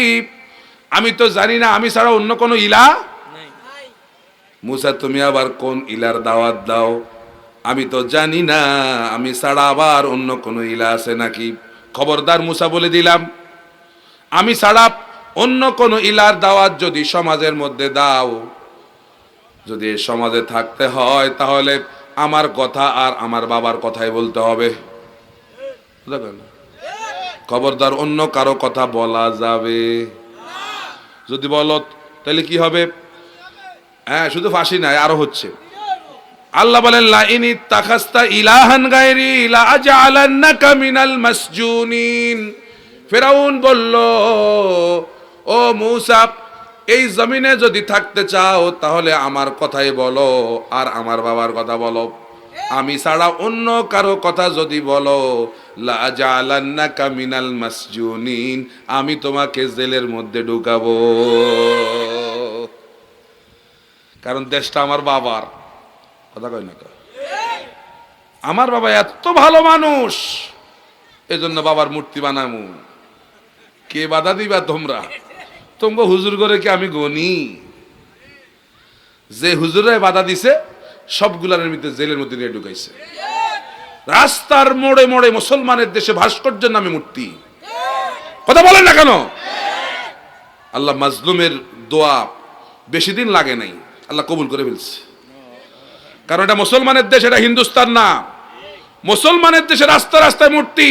আমি তো জানি না আমি ছাড়া অন্য কোনো ইলাহ নাই। মূসা, তুমি আবার কোন ইলার দাওয়াত দাও? আমি তো জানি না আমি ছাড়া আবার অন্য কোনো ইলাহ আছে নাকি। খবরদার মূসা, বলে দিলাম, আমি ছাড়া অন্য কোনো ইলার দাওয়াত যদি সমাজের মধ্যে দাও, যদি সমাজে থাকতে হয় তাহলে আমার কথা আর আমার বাবার কথাই বলতে হবে। খবরদার অন্য কারো কথা বলা যাবে যদি বলো, তাহলে কি হবে? হ্যাঁ, শুধু ফাঁসি নাই, আরো হচ্ছে। আল্লাহ বলেন, লা ইন ইত্তাখাযতা ইলাহান গায়রি লা আজআলান্নাকা মিনাল মাসজুনিন। ফিরআউন বলল, ও মূসা, এই জমিনে যদি থাকতে চাও তাহলে আমার কথাই বলো আর আমার বাবার কথা বলো। আমি ছাড়া অন্য কারো কথা যদি বলো, লা আজআলান্নাকা মিনাল মাসজুনিন, আমি তোমাকে জেলের মধ্যে ঢুকাবো। কারণ দেশটা আমার বাবার। কথা কয় না? আমার বাবা এত ভালো মানুষ, এজন্য বাবার মূর্তি বানামু। কে বাধা দিবা তোমরা? তোমরা হুজুর করে কি আমি গনি? যে হুজুরে বাধা দিছে সবগুলার মধ্যে জেলের মধ্যে নিয়ে ঢুকাইছে। রাস্তার মোড়ে মোড়ে মুসলমানের দেশে ভাস্কর্যের নামে মূর্তি। কথা বলেন না কেন? আল্লাহ মাজলুমের দোয়া বেশি দিন লাগে নাই, আল্লাহ কবুল করে ফেলছে। কারণ এটা মুসলমানের দেশ, এটা হিন্দুস্তান না। মুসলমানের দেশে রাস্তা রাস্তায় মূর্তি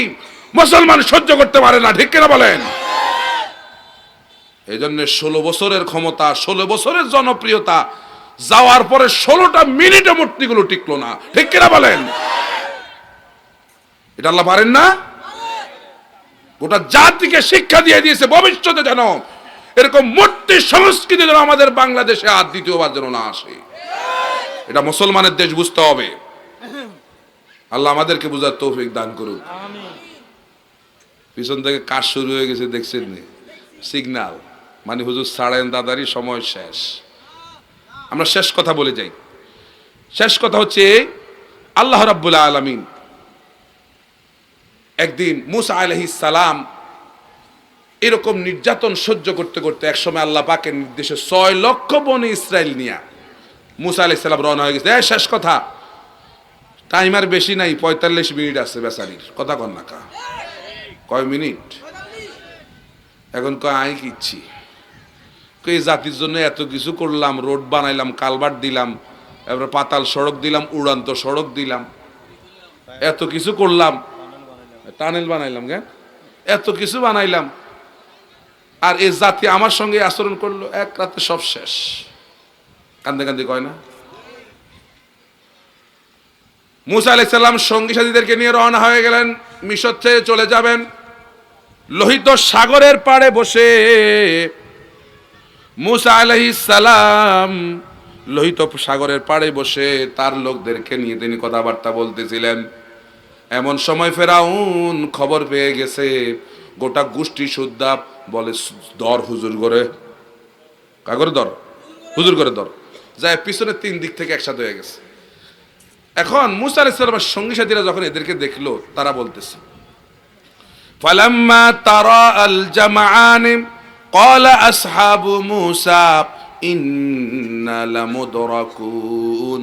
মুসলমান সহ্য করতে পারে না। ঠিক কিনা বলেন? এই জন্য 16 বছরের ক্ষমতা, 16 বছরের জনপ্রিয়তা যাওয়ার পরে 16টা মিনিটে মূর্তিগুলো টিকলো না। ঠিক কিনা বলেন? এটা আল্লাহ পারেন না? গোটা জাতিকে শিক্ষা দিয়ে দিয়েছে, ভবিষ্যতে যেন এরকম মূর্তি সংস্কৃতি যেন আমাদের বাংলাদেশে আর দ্বিতীয়বার যেন না আসে। এটা মুসলমানের দেশ, বুঝতে হবে। আল্লাহ আমাদেরকে বুঝার তৌফিক দান করুন। পিছন থেকে কাজ শুরু হয়ে গেছে, দেখছেন নি? সিগন্যাল মানে হুজুর ছাড়েন, দাদারি সময় শেষ। আমরা শেষ কথা বলে যাই। শেষ কথা হচ্ছে, আল্লাহ রাব্বুল আলামিন একদিন মূসা আলাইহিস সালাম এরকম নির্যাতন সহ্য করতে করতে একসময় আল্লাহ পাকের নির্দেশে 6 লক্ষ বনি ইসরাইল নিয়া মূসা আলাইহিস সালাম রওনা হয়ে গেছে। শেষ কথা, টাইম আর বেশি নাই, 45 মিনিট আছে বেচারির। কথা কন না কা? কয় মিনিট? এখন কয় আই কিচ্ছি, এই জাতির জন্য এত কিছু করলাম, রোড বানাইলাম, কালভার্ট দিলাম, এবার পাতাল সড়ক দিলাম, উড়ান্ত সড়ক দিলাম, এত কিছু করলাম, টানেল বানাইলাম, এত কিছু বানাইলাম, আর এই জাতি আমার সঙ্গে আচরণ করলো, এক রাতে সব শেষ। কান্দে কান্দে কয় না? মূসা আলাইহিস সালাম সঙ্গী সাথীদেরকে নিয়ে রওনা হয়ে গেলেন। মিশর থেকে চলে যাবেন, লোহিত সাগরের পাড়ে বসে মুসা আলাইহিস সালাম লোহিত সাগরের পাড়ে বসে তার লোকদেরকে নিয়ে তিনি কথাবার্তা বলতেছিলেন। এমন সময় ফেরাউন খবর পেয়ে গেছে, গোটা গোষ্ঠী সুদ্ধা বলে দর হুজুর করে, কাগরে দর, হুজুর করে দর, যায় পিছনে 3 দিক থেকে একসাথে হয়ে গেছে। এখন মুসা আলাইহিস সালামের সঙ্গী সাথীরা যখন এদেরকে দেখলো, তারা বলতেছে ফালাম্মা তারা আল জামাআন ক্বালা আসহাবু মুসা ইন্না লামুদরাকুন।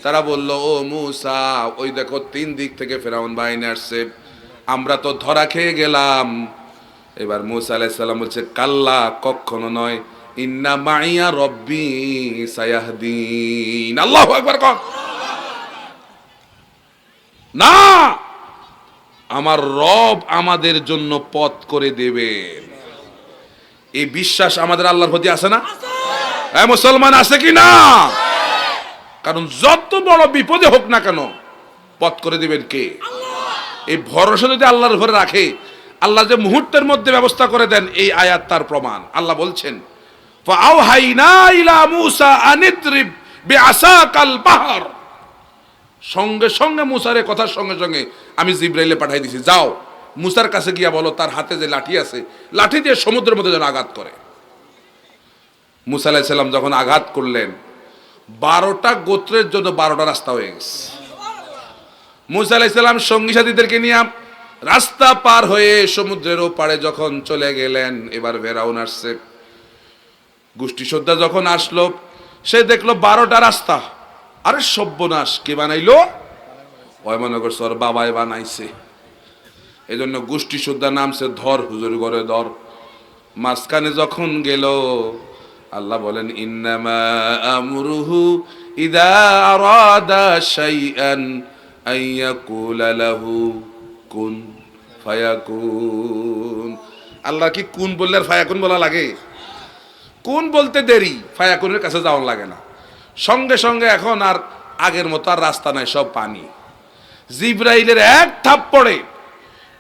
তারা বলল, ও মুসা, ওই দেখো 3 দিক থেকে ফেরাউন বাহিনী আসছে, আমরা তো ধরা খেয়ে গেলাম। এবার মুসা আলাইহিস সালাম বলছে, কাল্লা, কখনো নয়, ইন্না মাইয়া রব্বি সায়াহদিন। আল্লাহু আকবার। কর না, আমার রব আমাদের জন্য পথ করে দেবেন। এই বিশ্বাস আমাদের আল্লাহর প্রতি আছে না? হ্যাঁ মুসলমান, আছে কি না? কারণ যত বড় বিপদে হোক না কেন, পথ করে দিবেন কে? এই ভরসা যদি আল্লাহর উপরে রাখে, আল্লাহ যে মুহূর্তের মধ্যে ব্যবস্থা করে দেন, এই আয়াত তার প্রমাণ। আল্লাহ বলছেন ফাআওহাইনা ইলা মূসা আনিদ্রিব বিআসাকাল বাহর, সঙ্গে সঙ্গে মুসার কথার সঙ্গে সঙ্গে আমি জিবরাইলে পাঠাই দিছি, যাও মুসার কাছে গিয়া বলো তার হাতে যে লাঠি আছে, লাঠি দিয়ে সমুদ্রের মধ্যে যেন আঘাত করে। মুসা আলাইহিস সালাম যখন আঘাত করলেন, 12টা গোত্রের জন্য 12টা রাস্তা হয়ে গেছে। মুসা আলাইহিস সালাম সঙ্গী সাথীদেরকে নিয়ে রাস্তা পার হয়ে সমুদ্রের ওপারে যখন চলে গেলেন, এবার ফেরাউন আসছে। গোষ্ঠী শ্রদ্ধা যখন আসলো, সে দেখলো 12টা রাস্তা। আরে সর্বনাশ, কে বানাইলো? ওই মনে করছে ওর বাবাই বানাইছে। এই জন্য গোষ্ঠী শ্রদ্ধা নামছে ধর হুজুর করে ধর। মাঝখানে যখন গেল, আল্লাহ বলেন ইন্নামা আমরুহু ইদা আরাদা শাইআন আইয়াকুলা লাহু কুন ফায়াকুন। আল্লাহ কি কুন বললে আর ফায়াকুন বলা লাগে? কুন বলতে দেরি, ফায়াকুনের কাছে যাওয়া লাগে না। সঙ্গে সঙ্গে এখন আর আগের মতো আর রাস্তা নাই, সব পানি। জিবরাইলের এক থাপ্পড়ে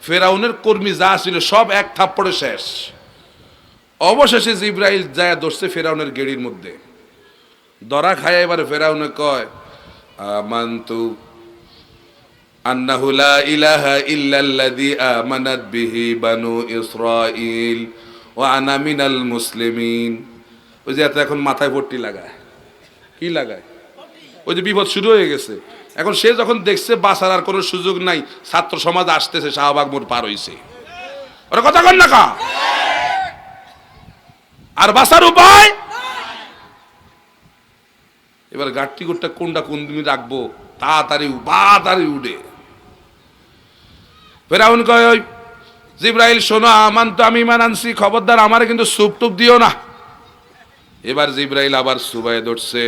ফেরাউনের কর্মী যা ছিল সব এক থাপ্পড়ে শেষ। অবশেষে জিবরাইল যায় ধরছে ফেরাউনের গেড়ির মধ্যে, ধরা খায়। এবার ফেরাউনে কয় আমানতু আন্নাহু লা ইলাহা ইল্লাল্লাযী আমানাত বিহি বানু ইসরাঈল ওয়া আনা মিনাল মুসলিমিন। ওই যে এখন মাথায় পট্টি লাগায়, কি লাগায়? ওই যে বিপদ শুরু হয়ে গেছে। এখন সে যখন দেখছে বাঁচার আর কোনো সুযোগ নাই, ছাত্র সমাজ আসতেছে, শাহবাগ মোড় পার হইছে, ওরা কথা কন না কা? আর বাঁচার উপায়? এবার গাঠটি গোটটা কোনটা কোন দিন রাখবো, তাড়াতাড়ি উঠে। ফেরাউন কয়, ওই জিবরাইল শোনো, আমান তো আমি ইমান আনছি, খবরদার আমারে কিন্তু সুপ টুপ দিও না। এবার জিবরাইল আবার সুবায়ে ধরছে,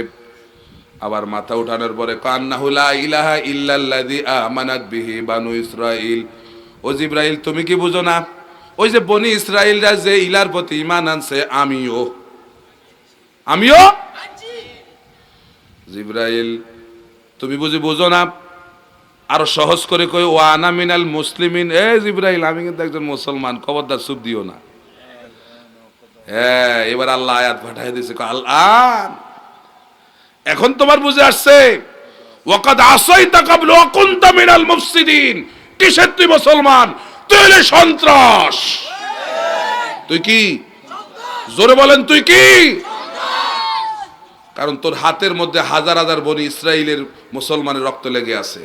আবার মাথা উঠানোর পরে কান্নাহু লা ইলাহা ইল্লাল্লাযী আমানাত বিহি বানু ইসরাঈল। ও জিবরাইল, তুমি কি বুঝো না, ওই যে বনি ইসরাইলরা যে ইলার প্রতি ঈমান আনছে, আমিও। জিবরাইল, তুমি বুঝো না? আরো সহজ করে কই, ওয়া আনা মিনাল মুসলিমিন। এ জিবরাইল, আমি কিন্তু একজন মুসলমান, খবরদার সুপ দিও না। হ্যাঁ, এবার আল্লাহ আয়াত পাঠায় দিয়েছে, আল্লাহ এখন তোমার বুঝে আসছে, ওয়াকাদ আসাইতা ক্বাবলু ওয়া কুনতা মিনাল মুফসিদিন। কিসের তুই মুসলমান? তুই হলে সন্ত্রাস। তুই কি? জোরে বলেন, তুই কি? কারণ তোর হাতের মধ্যে হাজার হাজার বনি ইসরাইলের মুসলমানের রক্ত লেগে আছে।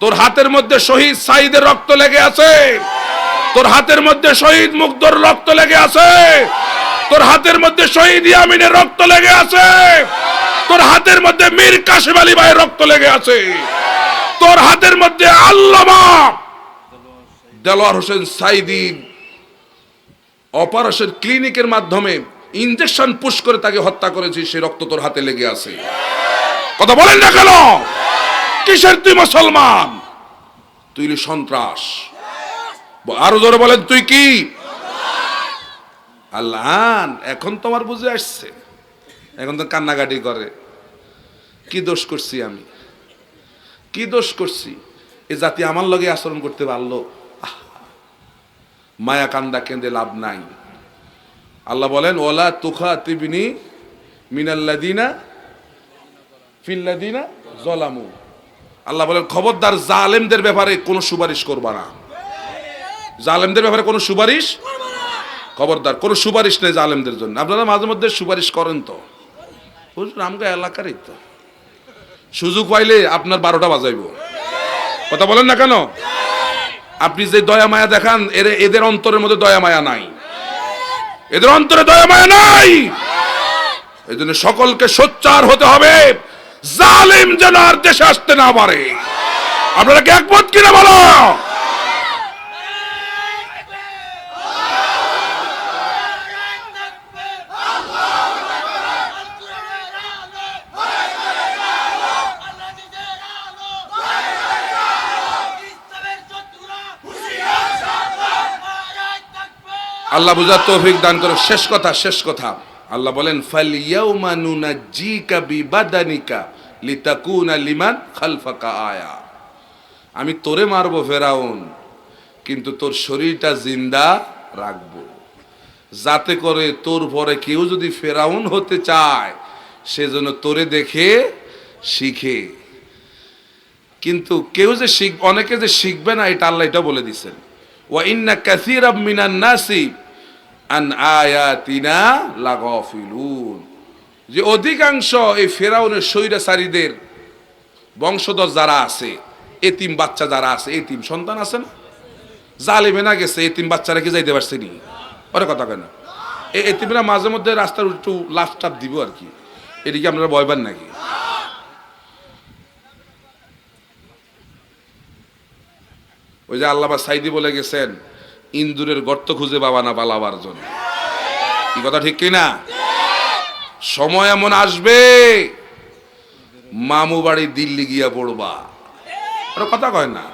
তোর হাতের মধ্যে শহীদ সাইদের রক্ত লেগে আছে। তোর হাতের মধ্যে শহীদ মুগ্ধর রক্ত লেগে আছে। তোর হাতের মধ্যে শহীদ ইয়ামিনের রক্ত লেগে আছে। তোর হাতের মধ্যে মীর কাসেম আলী ভাইয়ের রক্ত লেগে আছে। তোর হাতের মধ্যে আল্লামা দেলোয়ার হোসেন সাইদি অপারেশন ক্লিনিকের মাধ্যমে ইনজেকশন পুশ করে তাকে হত্যা করেছি, সেই রক্ত তোর হাতে লেগে আছে। কথা বলেন না কেন? কিসের তুই মুসলমান? তুই সন্ত্রাস। আরো জোরে বলেন, তুই কি? আল্লাহ এখন তোমার বুঝে আসছে। এখন তো কান্নাকাটি করে, কি দোষ করছি আমি, কি দোষ করছি? এ জাতি আমার লগে আচরণ করতে পারলো, মায়া কান্দা কেঁদে লাভ নাই। আল্লাহ বলেন ওলা তুখাতিবনি মিনাল্লাযিনা ফিল্লাযিনা যালামু। আল্লাহ বলেন খবরদার জালেমদের ব্যাপারে কোনো সুপারিশ করবা না। জালেমদের ব্যাপারে কোনো সুপারিশ, খবরদার কোনো সুপারিশ নেই জালেমদের জন্য। আপনারা মাঝে মধ্যে সুপারিশ করেন তো, বুঝলেন, আমগো এলাকারই তো, সুযোগ পাইলে আপনার 12টা বাজাইব। কথা বলেন না কেন? আপনি যে দয়া মায়া দেখান, এদের অন্তরের মধ্যে দয়া মায়া নাই, এদের অন্তরে দয়া মায়া নাই। এই জন্য সকলকে সোচ্চার হতে হবে, জালিম যেন আর দেশে আসতে না পারে। আপনারা কি একমত কিনা বলো? আল্লাহ বুঝার তৌফিক দান করুন। শেষ কথা আল্লাহ বলেন ফালইয়াউমা নুনাজ্জিকা বিবাদানিকা লিতাকুনা লিমান খালফাকা আয়া। আমি তোরে মারবো ফেরাউন, কিন্তু তোর শরীরটা জিন্দা রাখবো, যাতে করে তোর পরে কেউ যদি ফেরাউন হতে চায় সেজন্য তোরে দেখে শিখে। কিন্তু কেউ যে অনেকে যে শিখবে না, এটা আল্লাহ এটা বলে দিচ্ছেন ওয়া ইন্না কাসীরাম মিনান নাসি আন আয়াতিনা লাগাফিলুন। যে অধিকাংশ এই ফেরাউনের স্বৈরাচারীদের বংশধর যারা আছে, এতিম বাচ্চা যারা আছে, এতিম সন্তান আছে না, জালেমে না গেছে, এতিম বাচ্চারা কি যাইতে পারছে নি? ওরে কথা কেন? এই এতিমরা মাঝে মধ্যে রাস্তার একটু লাফ টাপ দিব আর কি, এদিকে আপনারা ভয় পান নাকি? ওই যে আল্লামা সাইদি বলে গেছেন ইন্দুরের গর্ত খুঁজে পাবা না পালাবার জন্য। কি কথা ঠিক কিনা? সময় এমন আসবে মামু বাড়ি দিল্লি গিয়া পড়বা। কথা কয় না?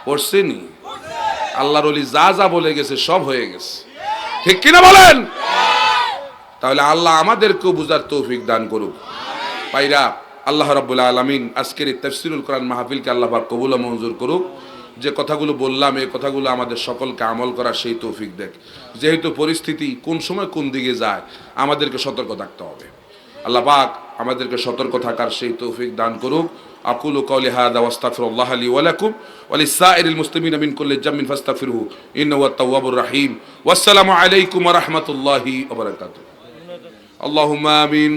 পড়ছেনি? আল্লাহর ওলি যা যা বলে গেছে সব হয়ে গেছে, ঠিক কিনা বলেন? তাহলে আল্লাহ আমাদেরকেও বুঝার তৌফিক দান করুক। পাইরা আল্লাহ রাব্বুল আলামিন আজকের এই তাফসীরুল কোরআন মাহফিলকে আল্লাহ পাক কবুল ও মঞ্জুর করুক। যে কথাগুলো বললাম এই কথাগুলো আমাদের সকলকে আমল করার সেই তৌফিক দেখ। যেহেতু পরিস্থিতি কোন সময় কোন দিকে যায় আমাদেরকে সতর্ক থাকতে হবে। আল্লাহ পাক আমাদেরকে সতর্ক থাকার সেই তৌফিক দান করুক। আকুলু কওলি হাযা ওয়াস্তাগফিরুল্লাহ লি ওয়া লাকুম ওয়া লিসাইরিল মুসলিমিনা মিন কুল্লি যামবিন ফাস্তাগফিরুহু ইন্নাহু ওয়াত তাওয়াবুর রাহিম। ওয়াসসালামু আলাইকুম ওয়া রাহমাতুল্লাহি ওয়া বারাকাতুহু। আল্লাহুম্মা আমিন।